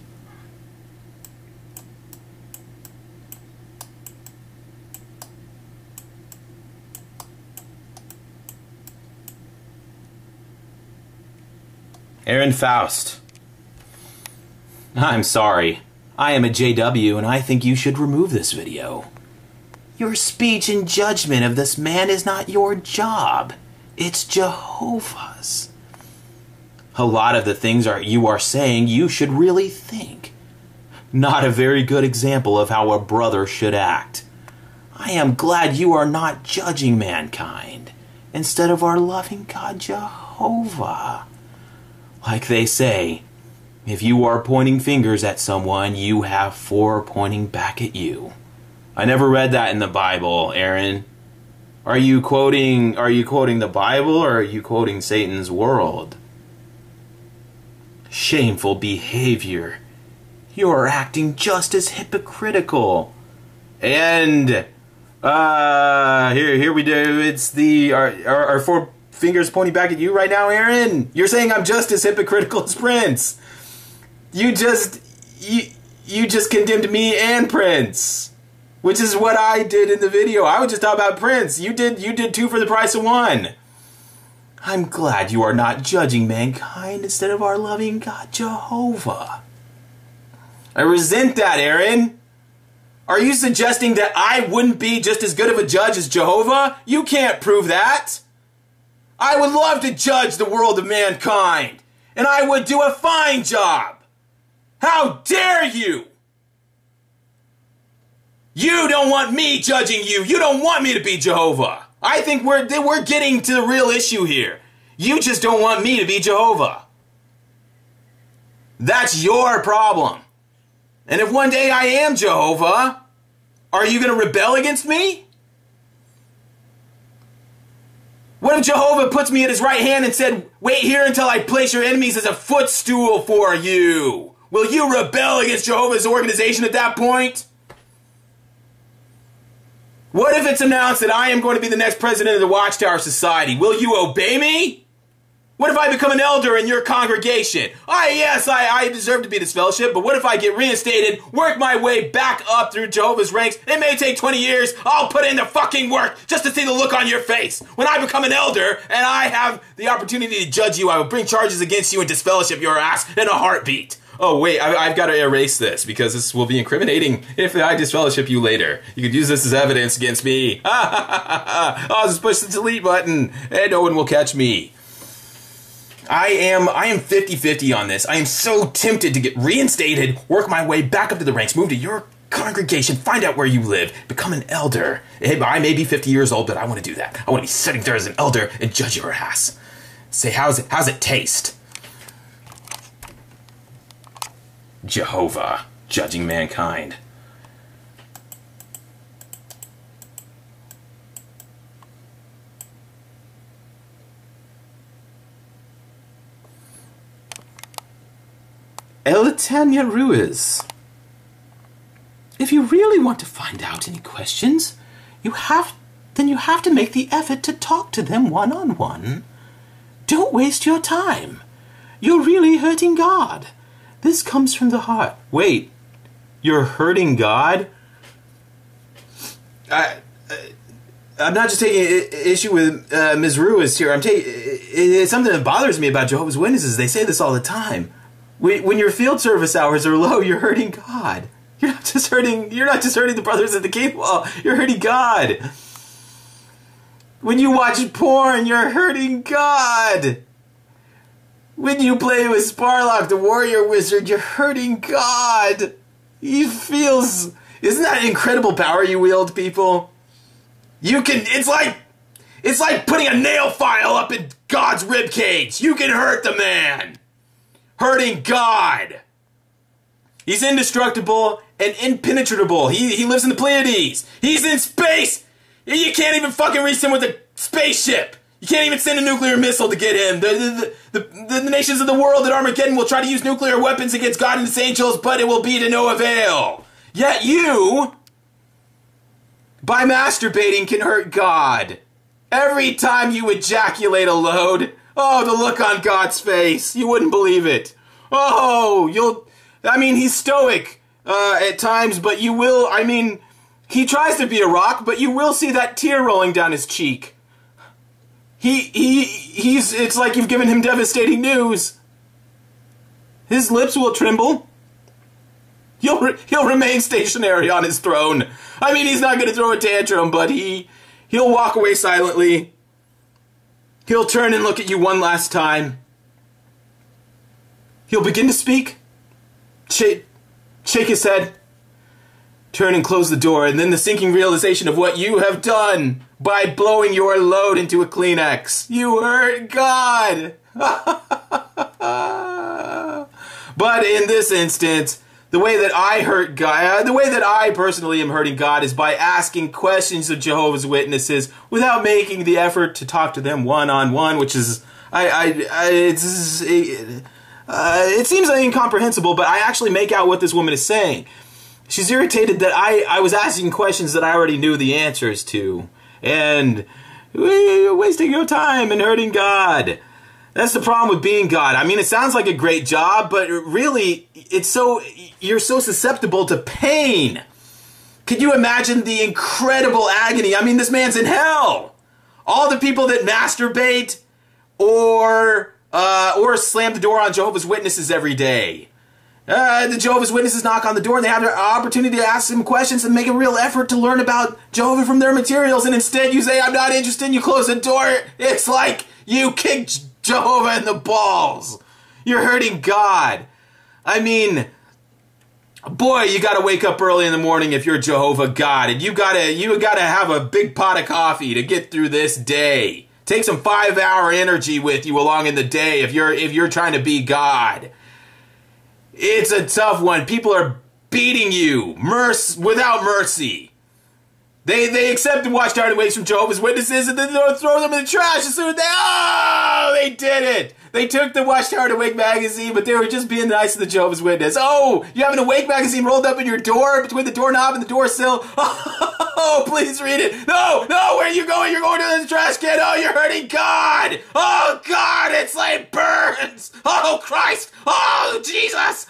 Aaron Faust. I'm sorry. I am a JW and I think you should remove this video. Your speech and judgment of this man is not your job. It's Jehovah's. A lot of the things you are saying you should really think. Not a very good example of how a brother should act. I am glad you are not judging mankind instead of our loving God Jehovah. Like they say, if you are pointing fingers at someone, you have 4 pointing back at you. I never read that in the Bible, Aaron. Are you quoting the Bible or are you quoting Satan's world? Shameful behavior. You're acting just as hypocritical. And here we do. It's our 4 fingers pointing back at you right now, Aaron. You're saying I'm just as hypocritical as Prince. You just condemned me and Prince, which is what I did in the video. I was just talking about Prince. You did 2 for the price of 1. I'm glad you are not judging mankind instead of our loving God Jehovah. I resent that, Aaron. Are you suggesting that I wouldn't be just as good of a judge as Jehovah? You can't prove that. I would love to judge the world of mankind, and I would do a fine job. How dare you? You don't want me judging you. You don't want me to be Jehovah. I think we're getting to the real issue here. You just don't want me to be Jehovah. That's your problem. And if one day I am Jehovah, are you going to rebel against me? What if Jehovah puts me at his right hand and said, wait here until I place your enemies as a footstool for you? Will you rebel against Jehovah's organization at that point? What if it's announced that I am going to be the next president of the Watchtower Society? Will you obey me? What if I become an elder in your congregation? Yes, I deserve to be disfellowshipped, but what if I get reinstated, work my way back up through Jehovah's ranks? It may take 20 years. I'll put in the fucking work just to see the look on your face. When I become an elder and I have the opportunity to judge you, I will bring charges against you and disfellowship your ass in a heartbeat. Oh, wait, I've got to erase this because this will be incriminating if I disfellowship you later. You could use this as evidence against me. I'll just push the delete button and no one will catch me. I am 50-50 on this. I am so tempted to get reinstated, work my way back up to the ranks, move to your congregation, find out where you live, become an elder. I may be 50 years old, but I want to do that. I want to be sitting there as an elder and judge your ass. Say, how's it taste? Jehovah, judging mankind. Elitania Ruiz. If you really want to find out any questions, you have to make the effort to talk to them one-on-one. Don't waste your time. You're really hurting God. This comes from the heart. Wait, you're hurting God? I'm not just taking issue with Ms. Ruiz here. It's something that bothers me about Jehovah's Witnesses. They say this all the time. When your field service hours are low, you're hurting God. You're not just hurting the brothers at the gate wall. You're hurting God. When you watch porn, you're hurting God. When you play with Sparlock, the warrior wizard, you're hurting God. Isn't that incredible power you wield, people? It's like putting a nail file up in God's ribcage. You can hurt the man. Hurting God. He's indestructible and impenetrable. He lives in the Pleiades. He's in space. You can't even fucking reach him with a spaceship. You can't even send a nuclear missile to get him. The nations of the world at Armageddon will try to use nuclear weapons against God and his angels, but it will be to no avail. Yet you, by masturbating, can hurt God. Every time you ejaculate a load, oh, the look on God's face. You wouldn't believe it. Oh, he's stoic at times, but you will, he tries to be a rock, but you will see that tear rolling down his cheek. It's like you've given him devastating news. His lips will tremble. He'll remain stationary on his throne. He's not going to throw a tantrum, but he'll walk away silently. He'll turn and look at you one last time. He'll begin to speak, shake his head, turn and close the door, and then the sinking realization of what you have done by blowing your load into a Kleenex. You hurt God. But in this instance, the way that I hurt God, the way that I personally am hurting God is by asking questions of Jehovah's Witnesses without making the effort to talk to them one-on-one, which is, it seems incomprehensible, but I actually make out what this woman is saying. She's irritated that I was asking questions that I already knew the answers to. And you're wasting your time and hurting God. That's the problem with being God. It sounds like a great job, but really, you're so susceptible to pain. Could you imagine the incredible agony? This man's in hell. All the people that masturbate or slam the door on Jehovah's Witnesses every day. The Jehovah's Witnesses knock on the door and they have the opportunity to ask them questions and make a real effort to learn about Jehovah from their materials, and instead you say, I'm not interested, and you close the door. It's like you kicked Jehovah in the balls. You're hurting God. Boy, you gotta wake up early in the morning if you're Jehovah God, and you gotta have a big pot of coffee to get through this day. Take some 5-hour energy with you along in the day if you're trying to be God. It's a tough one. People are beating you without mercy. They accept the watchtower ways from Jehovah's Witnesses and then they'll throw them in the trash as soon as they did it. They took the Watchtower to Wake magazine, but they were just being nice to the Jehovah's Witness. Oh, you have an Awake magazine rolled up in your door between the doorknob and the door sill? Oh, please read it. No, no, where are you going? You're going to the trash can. Oh, you're hurting God. Oh, God, it's like burns. Oh, Christ. Oh, Jesus.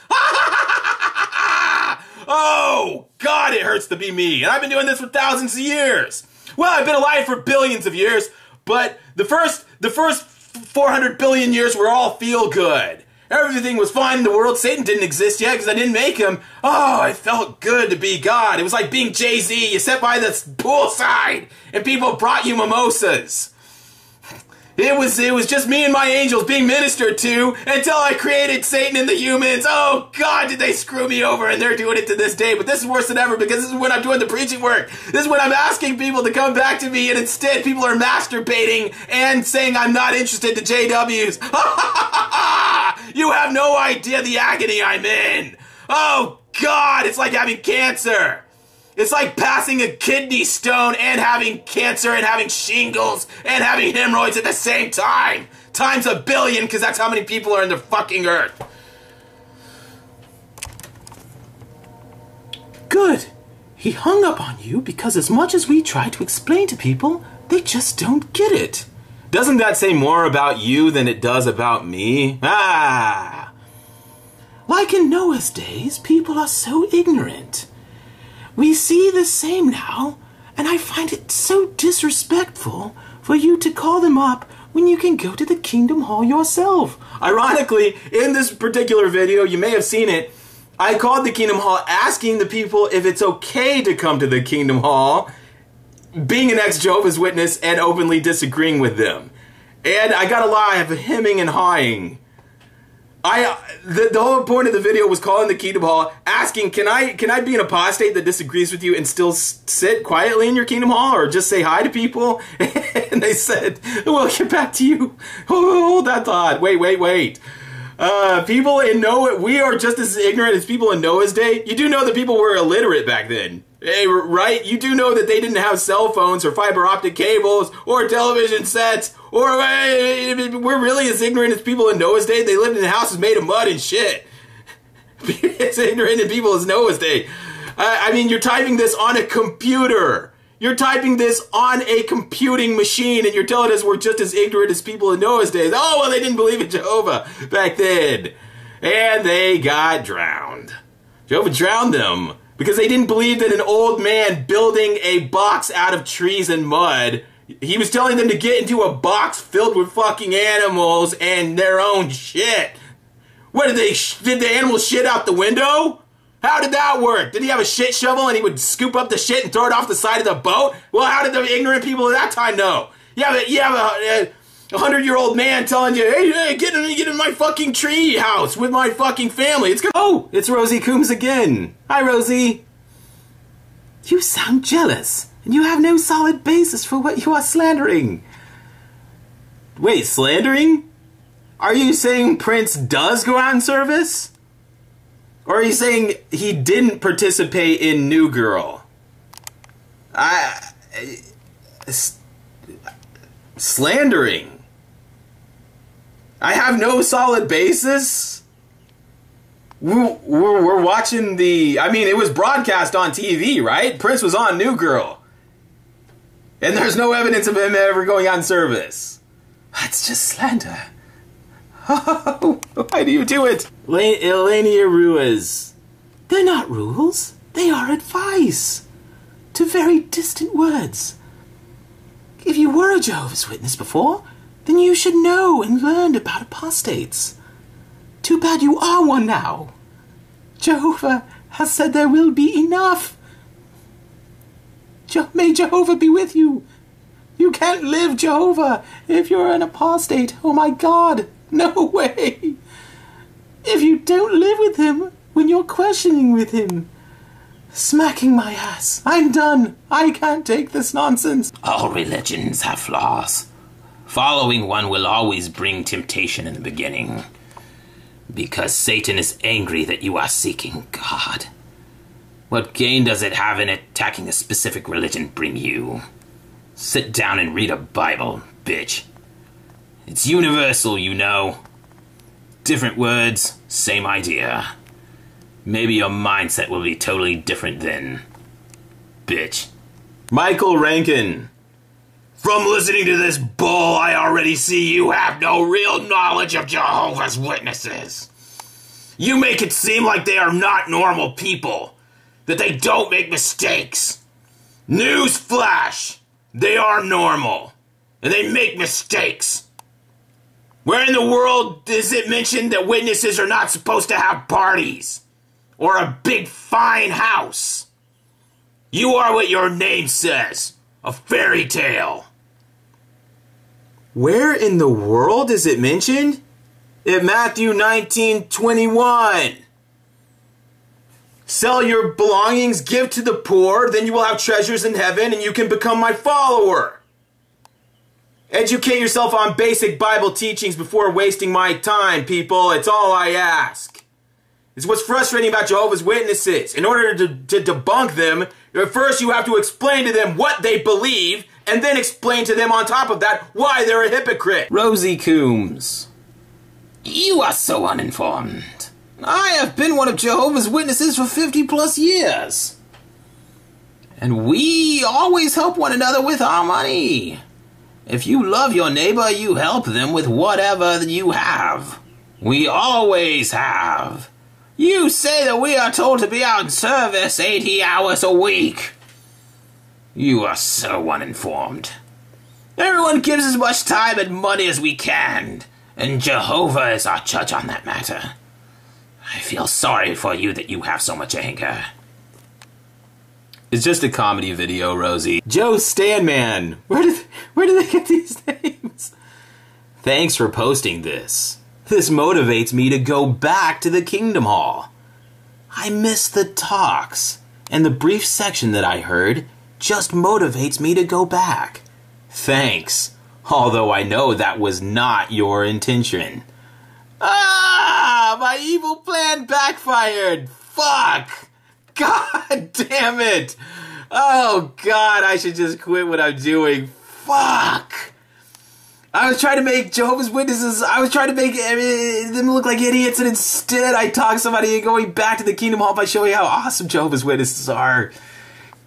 Oh, God, it hurts to be me. And I've been doing this for thousands of years. Well, I've been alive for billions of years, but the first 400 billion years were all feel good. Everything was fine in the world. Satan didn't exist yet because I didn't make him. Oh, it felt good to be God. It was like being Jay-Z. You sat by the poolside and people brought you mimosas. It was just me and my angels being ministered to until I created Satan and the humans. Oh, God, did they screw me over, and they're doing it to this day. But this is worse than ever because this is when I'm doing the preaching work. This is when I'm asking people to come back to me, and instead people are masturbating and saying I'm not interested to JWs. You have no idea the agony I'm in. Oh, God, it's like having cancer. It's like passing a kidney stone and having cancer and having shingles and having hemorrhoids at the same time. Times a billion, because that's how many people are in the fucking earth. Good. He hung up on you because as much as we try to explain to people, they just don't get it. Doesn't that say more about you than it does about me? Ah! Like in Noah's days, people are so ignorant. We see the same now, and I find it so disrespectful for you to call them up when you can go to the Kingdom Hall yourself. Ironically, in this particular video, you may have seen it, I called the Kingdom Hall asking the people if it's okay to come to the Kingdom Hall, being an ex-Jehovah's Witness and openly disagreeing with them. And I got a lot of hemming and hawing. The whole point of the video was calling the Kingdom Hall, asking, can I be an apostate that disagrees with you and still sit quietly in your Kingdom Hall or just say hi to people? And they said, we'll get back to you. Hold that thought. Wait. People in Noah, we are just as ignorant as people in Noah's day. You do know that people were illiterate back then. Hey, right? You do know that they didn't have cell phones or fiber optic cables or television sets or we're really as ignorant as people in Noah's day. They lived in houses made of mud and shit. As ignorant as people as Noah's day. I mean, you're typing this on a computer. You're typing this on a computing machine and you're telling us we're just as ignorant as people in Noah's days. Oh, well, they didn't believe in Jehovah back then. And they got drowned. Jehovah drowned them. Because they didn't believe that an old man building a box out of trees and mud, he was telling them to get into a box filled with fucking animals and their own shit. What did the animals shit out the window? How did that work? Did he have a shit shovel and he would scoop up the shit and throw it off the side of the boat? Well, how did the ignorant people of that time know? You have a 100-year-old man telling you, hey, get in my fucking tree house with my fucking family. Oh, it's Rosie Coombs again. Hi, Rosie. You sound jealous, and you have no solid basis for what you are slandering. Wait, slandering? Are you saying Prince does go out in service? Or are you saying he didn't participate in New Girl? Slandering? I have no solid basis. We're watching it was broadcast on TV, right? Prince was on New Girl. And there's no evidence of him ever going on service. That's just slander. Oh, why do you do it? Elenia Ruiz. They're not rules. They are advice. To very distant words. If you were a Jehovah's Witness before, then you should know and learn about apostates. Too bad you are one now. Jehovah has said there will be enough. May Jehovah be with you. You can't live Jehovah if you're an apostate. Oh my God, no way. If you don't live with him when you're questioning with him. Smacking my ass. I'm done. I can't take this nonsense. All religions have flaws. Following one will always bring temptation in the beginning. Because Satan is angry that you are seeking God. What gain does it have in attacking a specific religion bring you? Sit down and read a Bible, bitch. It's universal, you know. Different words, same idea. Maybe your mindset will be totally different then, bitch. Michael Rankin. From listening to this bull, I already see you have no real knowledge of Jehovah's Witnesses. You make it seem like they are not normal people, that they don't make mistakes. Newsflash, they are normal, and they make mistakes. Where in the world is it mentioned that witnesses are not supposed to have parties? Or a big fine house? You are what your name says, a fairy tale. Where in the world is it mentioned? In Matthew 19:21. Sell your belongings, give to the poor, then you will have treasures in heaven and you can become my follower. Educate yourself on basic Bible teachings before wasting my time, people. It's all I ask. It's what's frustrating about Jehovah's Witnesses. In order to debunk them, first you have to explain to them what they believe, and then explain to them on top of that why they're a hypocrite. Rosie Coombs. You are so uninformed. I have been one of Jehovah's Witnesses for 50 plus years. And we always help one another with our money. If you love your neighbor, you help them with whatever you have. We always have. You say that we are told to be out in service 80 hours a week. You are so uninformed. Everyone gives as much time and money as we can, and Jehovah is our judge on that matter. I feel sorry for you that you have so much anger. It's just a comedy video, Rosie. Joe Stanman. Where did they get these names? Thanks for posting this. This motivates me to go back to the Kingdom Hall. I miss the talks, and the brief section that I heard just motivates me to go back. Thanks, although I know that was not your intention. Ah, my evil plan backfired. Fuck. God damn it. Oh, God, I should just quit what I'm doing. Fuck. I was trying to make Jehovah's Witnesses, I was trying to make them look like idiots, and instead I talked somebody into going back to the Kingdom Hall by showing how awesome Jehovah's Witnesses are.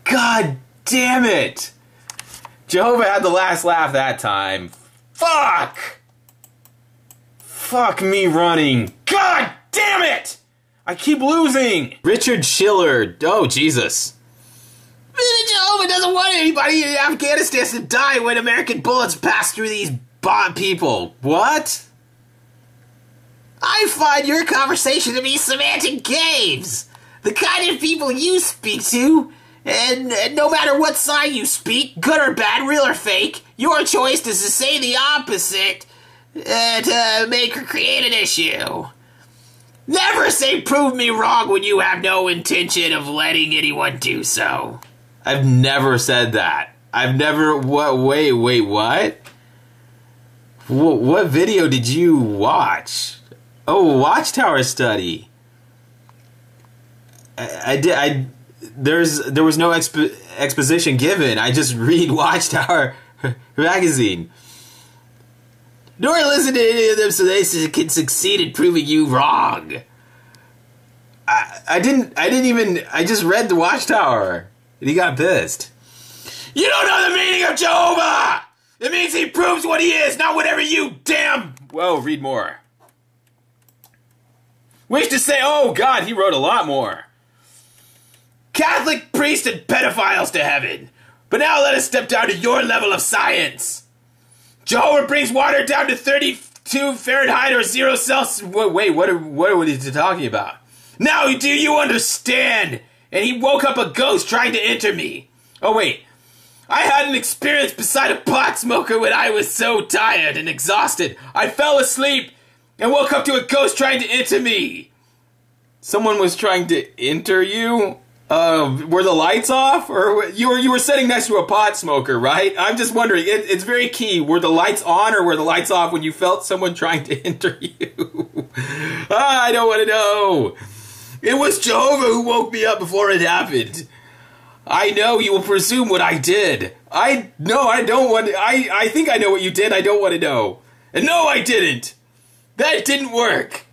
God damn it. Jehovah had the last laugh that time. Fuck. Fuck me running. God damn it. I keep losing. Richard Schiller. Oh, Jesus. Jehovah doesn't want anybody in Afghanistan to die when American bullets pass through these bomb people. What? I find your conversation to be semantic games. The kind of people you speak to, and no matter what side you speak, good or bad, real or fake, your choice is to say the opposite to make or create an issue. Never say prove me wrong when you have no intention of letting anyone do so. I've never said that. I've never... What? Wait, what? What video did you watch? Oh, Watchtower Study. There was no exposition given. I just read Watchtower magazine. Nor listen to any of them so they can succeed in proving you wrong. I just read the Watchtower. And he got pissed. You don't know the meaning of Jehovah! It means he proves what he is, not whatever you damn... Whoa, read more. Wish to say, oh God, he wrote a lot more. Catholic priests and pedophiles to heaven. But now let us step down to your level of science. Jehovah brings water down to 32 Fahrenheit or 0 Celsius. Wait, what are you talking about? Now do you understand? And he woke up a ghost trying to enter me. Oh wait, I had an experience beside a pot smoker when I was so tired and exhausted. I fell asleep and woke up to a ghost trying to enter me. Someone was trying to enter you? Were the lights off? Or you were sitting next to a pot smoker, right? I'm just wondering, it's very key. Were the lights on or were the lights off when you felt someone trying to enter you? I don't want to know. It was Jehovah who woke me up before it happened. I know you will presume what I did. I don't want to. I think I know what you did. I don't want to know. And no, I didn't. That didn't work.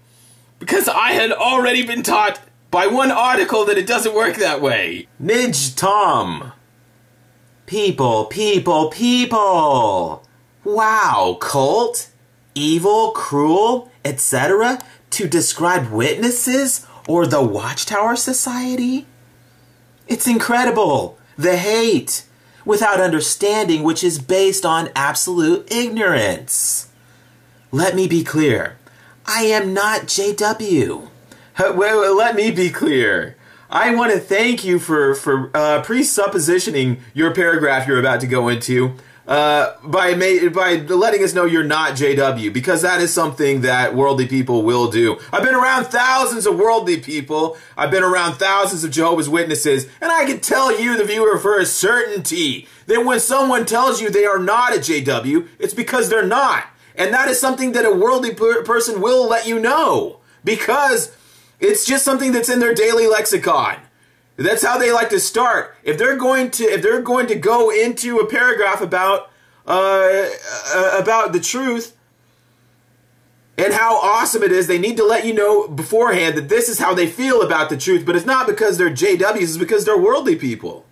Because I had already been taught by one article that it doesn't work that way. Nidge Tom. People, people, people. Wow, cult, evil, cruel, etc. to describe witnesses or the Watchtower Society? It's incredible. The hate, without understanding, which is based on absolute ignorance. Let me be clear. I am not JW. Well, let me be clear. I want to thank you for presuppositioning your paragraph you're about to go into by letting us know you're not JW, because that is something that worldly people will do. I've been around thousands of worldly people. I've been around thousands of Jehovah's Witnesses, and I can tell you, the viewer, for a certainty that when someone tells you they are not a JW, it's because they're not. And that is something that a worldly person will let you know, because it's just something that's in their daily lexicon. That's how they like to start. If they're going to go into a paragraph about the truth and how awesome it is, they need to let you know beforehand that this is how they feel about the truth. But it's not because they're JWs, it's because they're worldly people.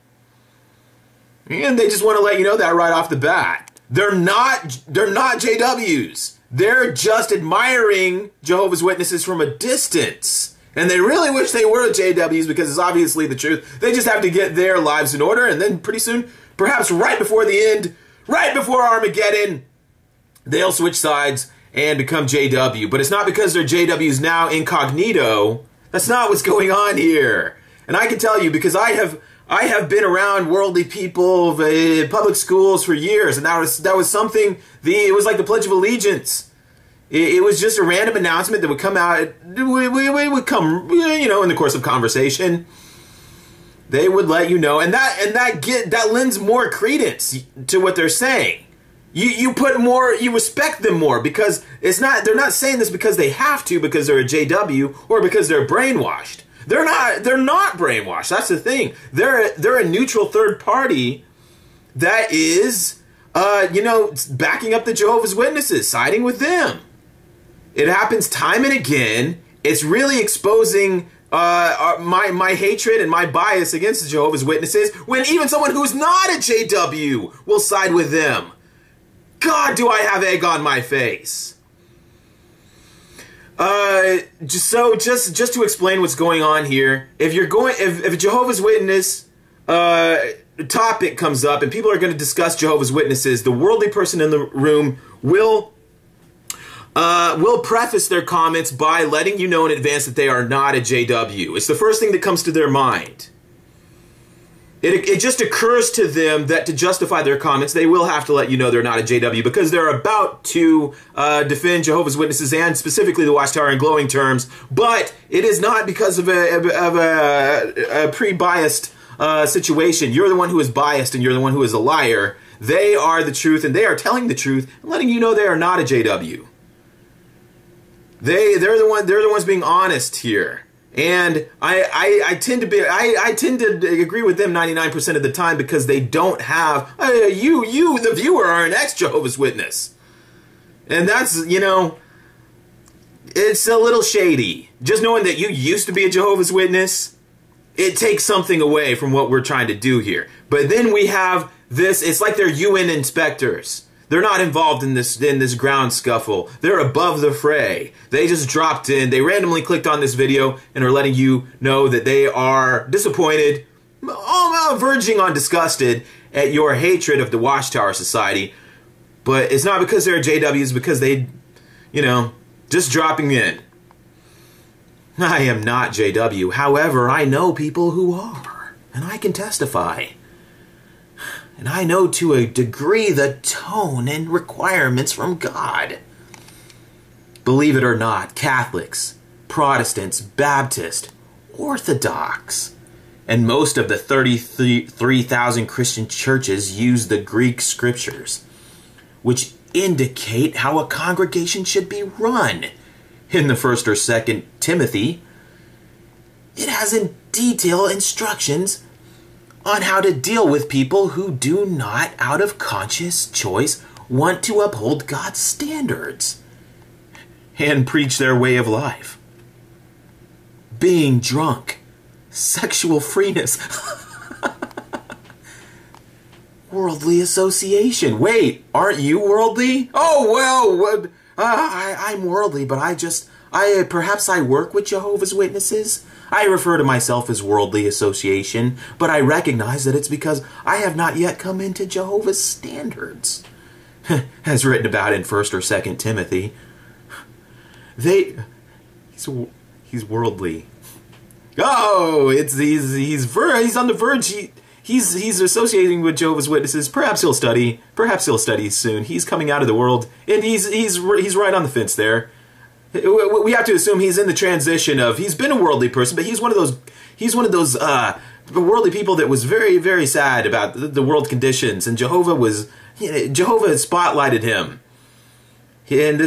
And they just want to let you know that right off the bat. They're not JWs. They're just admiring Jehovah's Witnesses from a distance. And they really wish they were JWs, because it's obviously the truth. They just have to get their lives in order, and then pretty soon, perhaps right before the end, right before Armageddon, they'll switch sides and become JW. But it's not because they're JWs now incognito. That's not what's going on here. And I can tell you, because I have been around worldly people in public schools for years, and that was something. It was like the Pledge of Allegiance. It was just a random announcement that would come out. We would come, in the course of conversation. They would let you know, and that lends more credence to what they're saying. You put more, you respect them more, because they're not saying this because they have to, because they're a JW, or because they're brainwashed. They're not brainwashed. That's the thing. They're a neutral third party that is, backing up the Jehovah's Witnesses, siding with them. It happens time and again. It's really exposing my hatred and my bias against the Jehovah's Witnesses, when even someone who's not a JW will side with them. God, do I have egg on my face. Just to explain what's going on here, if a Jehovah's Witness topic comes up and people are going to discuss Jehovah's Witnesses, the worldly person in the room will preface their comments by letting you know in advance that they are not a JW. It's the first thing that comes to their mind. It just occurs to them that to justify their comments, they will have to let you know they're not a JW, because they're about to defend Jehovah's Witnesses, and specifically the Watchtower, in glowing terms. But it is not because of a pre-biased situation. You're the one who is biased, and you're the one who is a liar. They are the truth, and they are telling the truth, and letting you know they are not a JW. They're the ones being honest here. And I tend to agree with them 99% of the time, because they don't have you the viewer are an ex-Jehovah's Witness, and that's it's a little shady. Just knowing that you used to be a Jehovah's Witness, it takes something away from what we're trying to do here. But then we have this. It's like they're UN inspectors. They're not involved in this ground scuffle. They're above the fray. They just dropped in. They randomly clicked on this video and are letting you know that they are disappointed, verging on disgusted at your hatred of the Watchtower Society. But it's not because they're JWs, because they, just dropping in. I am not JW. However, I know people who are, and I can testify. And I know to a degree the tone and requirements from God. Believe it or not, Catholics, Protestants, Baptist, Orthodox, and most of the 33,000 Christian churches use the Greek scriptures, which indicate how a congregation should be run. In the 1st or 2nd Timothy, it has in detail instructions on how to deal with people who do not, out of conscious choice, want to uphold God's standards and preach their way of life. Being drunk, sexual freeness. Worldly association. Wait, aren't you worldly? Oh, well, what? I'm worldly, but perhaps I work with Jehovah's Witnesses. I refer to myself as worldly association, but I recognize that it's because I have not yet come into Jehovah's standards. As written about in 1st or 2nd Timothy. He's worldly. Oh, he's on the verge. He's associating with Jehovah's Witnesses. Perhaps he'll study. Perhaps he'll study soon. He's coming out of the world, and he's right on the fence there. We have to assume he's in the transition of, he's been a worldly person, but he's one of those worldly people that was very, very sad about the world conditions, and Jehovah spotlighted him. And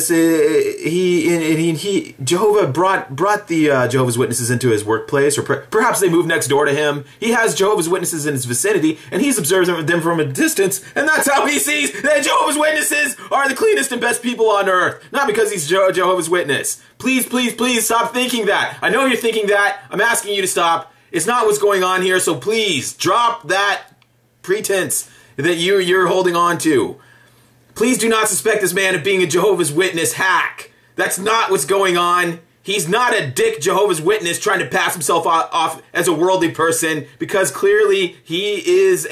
Jehovah brought the Jehovah's Witnesses into his workplace, or perhaps they moved next door to him. He has Jehovah's Witnesses in his vicinity, and he's observing them from a distance, and that's how he sees that Jehovah's Witnesses are the cleanest and best people on earth. Not because he's Jehovah's Witness. Please, please, please stop thinking that. I know you're thinking that. I'm asking you to stop. It's not what's going on here, so please drop that pretense that you're holding on to. Please do not suspect this man of being a Jehovah's Witness hack. That's not what's going on. He's not a dick Jehovah's Witness trying to pass himself off as a worldly person, because clearly he is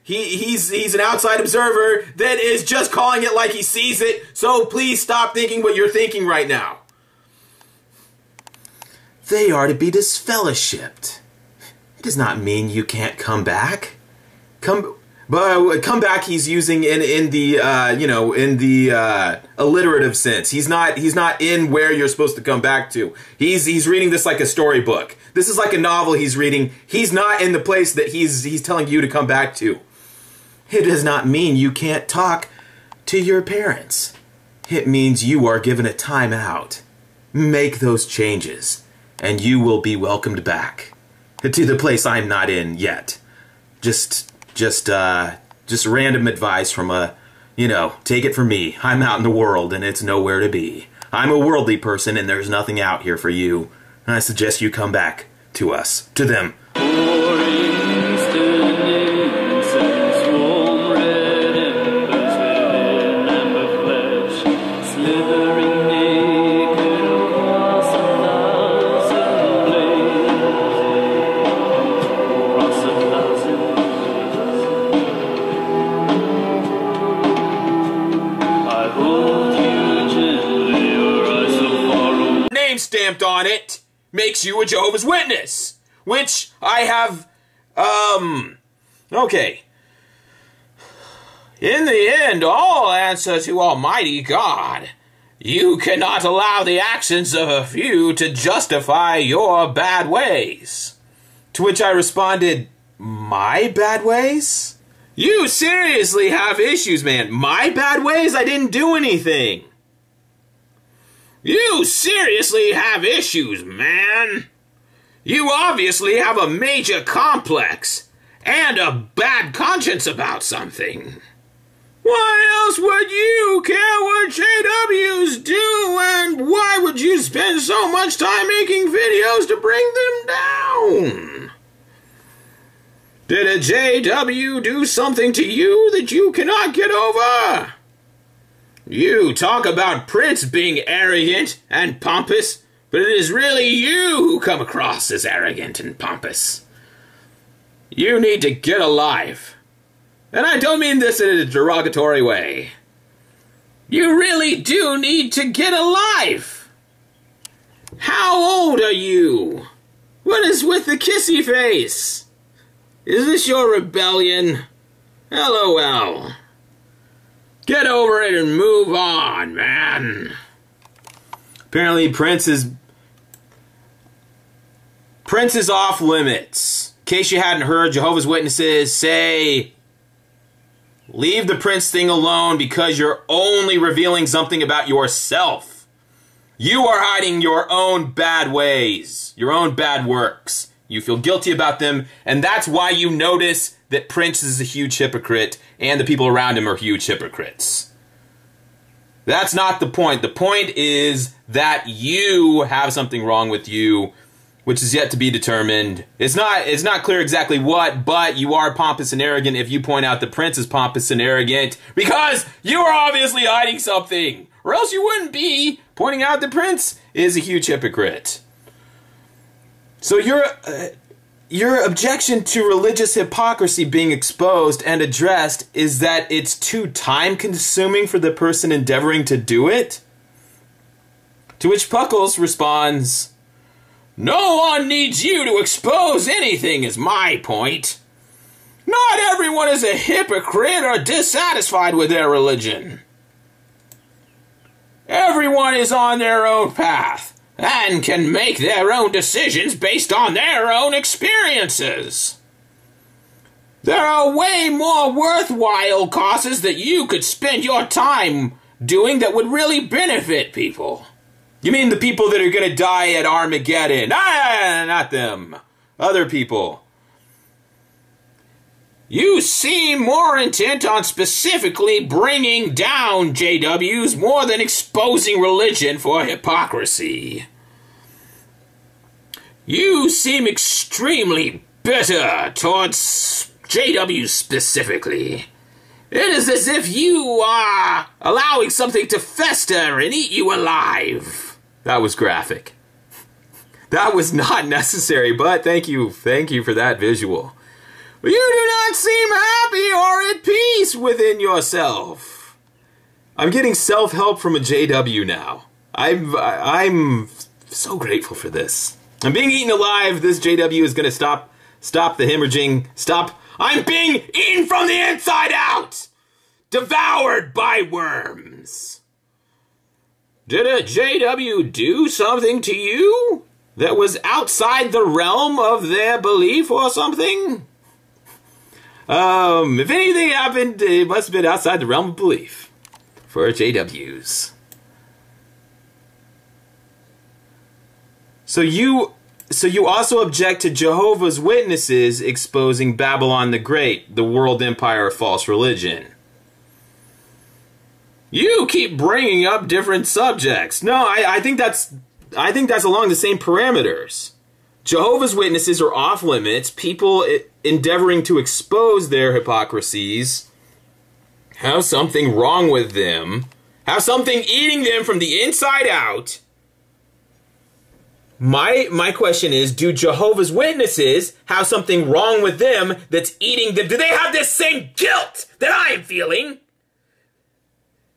he's an outside observer that is just calling it like he sees it. So please stop thinking what you're thinking right now. They are to be disfellowshipped. It does not mean you can't come back. Come back, he's using in the alliterative sense. He's not in where you're supposed to come back to. He's reading this like a storybook. This is like a novel he's reading. He's not in the place that he's telling you to come back to. It does not mean you can't talk to your parents. It means you are given a time out. Make those changes, and you will be welcomed back to the place I'm not in yet. Just random advice from take it from me. I'm out in the world and it's nowhere to be. I'm a worldly person and there's nothing out here for you. And I suggest you come back to us, to them. Stamped on it makes you a Jehovah's Witness, which I have, okay. In the end, all answer to Almighty God. You cannot allow the actions of a few to justify your bad ways. To which I responded, my bad ways? You seriously have issues, man. My bad ways? I didn't do anything. You seriously have issues, man. You obviously have a major complex and a bad conscience about something. Why else would you care what JWs do, and why would you spend so much time making videos to bring them down? Did a JW do something to you that you cannot get over? You talk about Prince being arrogant and pompous, but it is really you who come across as arrogant and pompous. You need to get a life. And I don't mean this in a derogatory way. You really do need to get a life. How old are you? What is with the kissy face? Is this your rebellion? LOL. Get over it and move on, man. Apparently Prince is off limits. In case you hadn't heard, Jehovah's Witnesses say, leave the Prince thing alone because you're only revealing something about yourself. You are hiding your own bad ways, your own bad works. You feel guilty about them, and that's why you notice that Prince is a huge hypocrite and the people around him are huge hypocrites. That's not the point. The point is that you have something wrong with you, which is yet to be determined. It's not clear exactly what, but you are pompous and arrogant if you point out the prince is pompous and arrogant, because you are obviously hiding something, or else you wouldn't be. Pointing out the prince is a huge hypocrite. So your objection to religious hypocrisy being exposed and addressed is that it's too time-consuming for the person endeavoring to do it? To which Puckles responds, "No one needs you to expose anything is my point. Not everyone is a hypocrite or dissatisfied with their religion. Everyone is on their own path and can make their own decisions based on their own experiences. There are way more worthwhile causes that you could spend your time doing that would really benefit people." You mean the people that are going to die at Armageddon? Ah, not them. Other people. You seem more intent on specifically bringing down JWs more than exposing religion for hypocrisy. You seem extremely bitter towards JWs specifically. It is as if you are allowing something to fester and eat you alive. That was graphic. That was not necessary, but thank you for that visual. You do not seem happy or at peace within yourself. I'm getting self-help from a JW now. I'm so grateful for this. I'm being eaten alive. This JW is going to stop the hemorrhaging. I'm being eaten from the inside out. Devoured by worms. Did a JW do something to you that was outside the realm of their belief or something? If anything happened, it must have been outside the realm of belief for JWs. So you also object to Jehovah's Witnesses exposing Babylon the Great, the world empire of false religion. You keep bringing up different subjects. No, I think that's along the same parameters. Jehovah's Witnesses are off limits. People endeavoring to expose their hypocrisies have something wrong with them, have something eating them from the inside out. My question is, do Jehovah's Witnesses have something wrong with them that's eating them? Do they have this same guilt that I am feeling?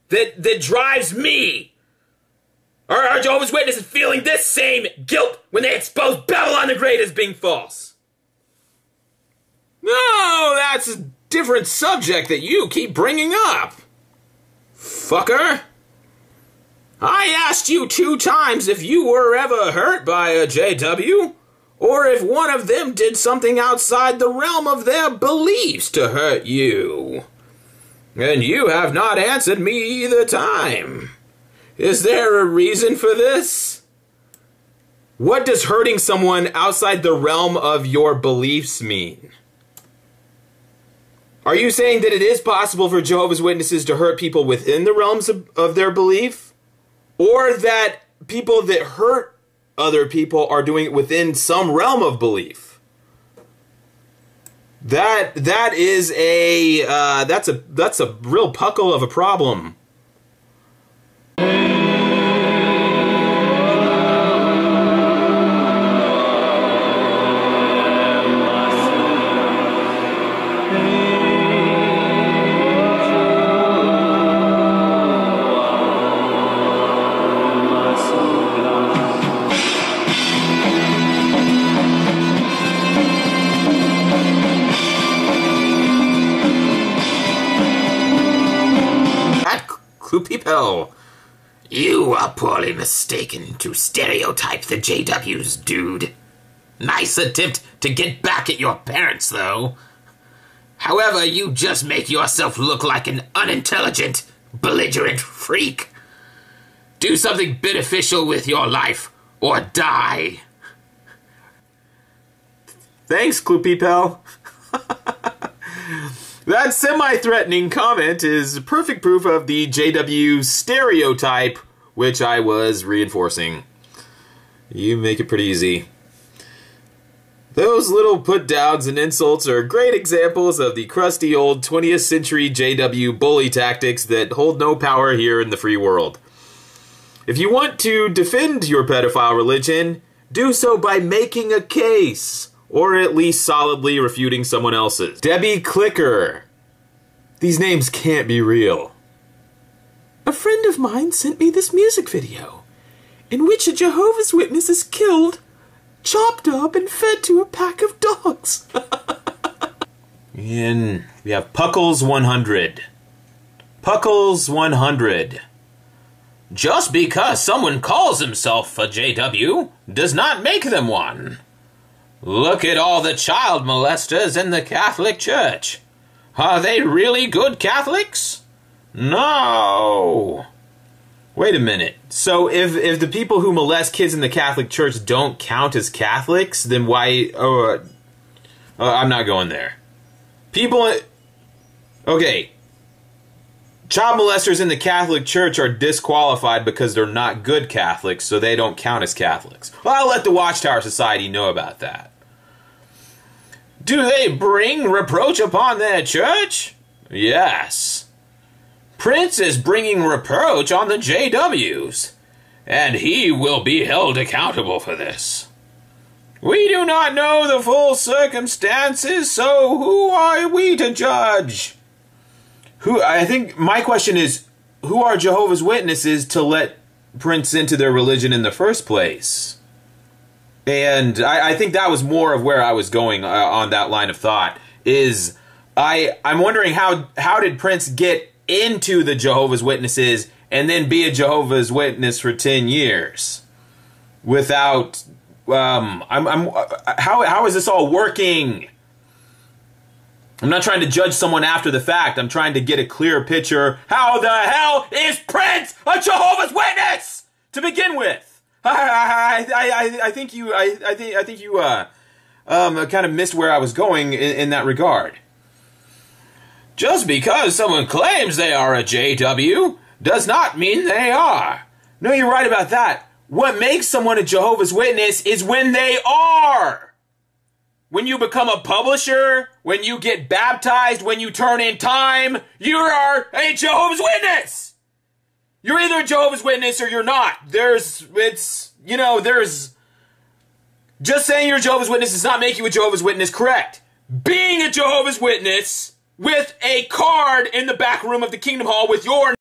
That drives me? Or are Jehovah's Witnesses feeling this same guilt when they expose Babylon the Great as being false? No, that's a different subject that you keep bringing up. Fucker. I asked you 2 times if you were ever hurt by a JW, or if one of them did something outside the realm of their beliefs to hurt you. And you have not answered me either time. Is there a reason for this? What does hurting someone outside the realm of your beliefs mean? Are you saying that it is possible for Jehovah's Witnesses to hurt people within the realms of their belief? Or that people that hurt other people are doing it within some realm of belief? That is that's a real puckle of a problem. People, you are poorly mistaken to stereotype the JWs, dude. Nice attempt to get back at your parents, though. However, you just make yourself look like an unintelligent, belligerent freak. Do something beneficial with your life, or die. Thanks, Kloopipel. That semi-threatening comment is perfect proof of the JW stereotype, which I was reinforcing. You make it pretty easy. Those little put-downs and insults are great examples of the crusty old 20th century JW bully tactics that hold no power here in the free world. If you want to defend your pedophile religion, do so by making a case, or at least solidly refuting someone else's. Debbie Clicker. These names can't be real. A friend of mine sent me this music video, in which a Jehovah's Witness is killed, chopped up, and fed to a pack of dogs. And we have Puckles 100. Puckles 100. Just because someone calls himself a JW does not make them one. Look at all the child molesters in the Catholic Church. Are they really good Catholics? No. Wait a minute. So if the people who molest kids in the Catholic Church don't count as Catholics, then why... I'm not going there. People... Okay. Child molesters in the Catholic Church are disqualified because they're not good Catholics, so they don't count as Catholics. Well, I'll let the Watchtower Society know about that. Do they bring reproach upon their church? Yes. Prince is bringing reproach on the JWs, and he will be held accountable for this. We do not know the full circumstances, so who are we to judge? I think my question is, who are Jehovah's Witnesses to let Prince into their religion in the first place? And I think that was more of where I was going on that line of thought. I'm wondering how did Prince get into the Jehovah's Witnesses and then be a Jehovah's Witness for 10 years without how is this all working? I'm not trying to judge someone after the fact. I'm trying to get a clear picture. How the hell is Prince a Jehovah's Witness to begin with? I think you kind of missed where I was going in that regard. Just because someone claims they are a JW does not mean they are. No, you're right about that. What makes someone a Jehovah's Witness is when they are. When you become a publisher, when you get baptized, when you turn in time, you are a Jehovah's Witness. You're either a Jehovah's Witness or you're not. Just saying you're a Jehovah's Witness does not make you a Jehovah's Witness, correct? Being a Jehovah's Witness with a card in the back room of the Kingdom Hall with your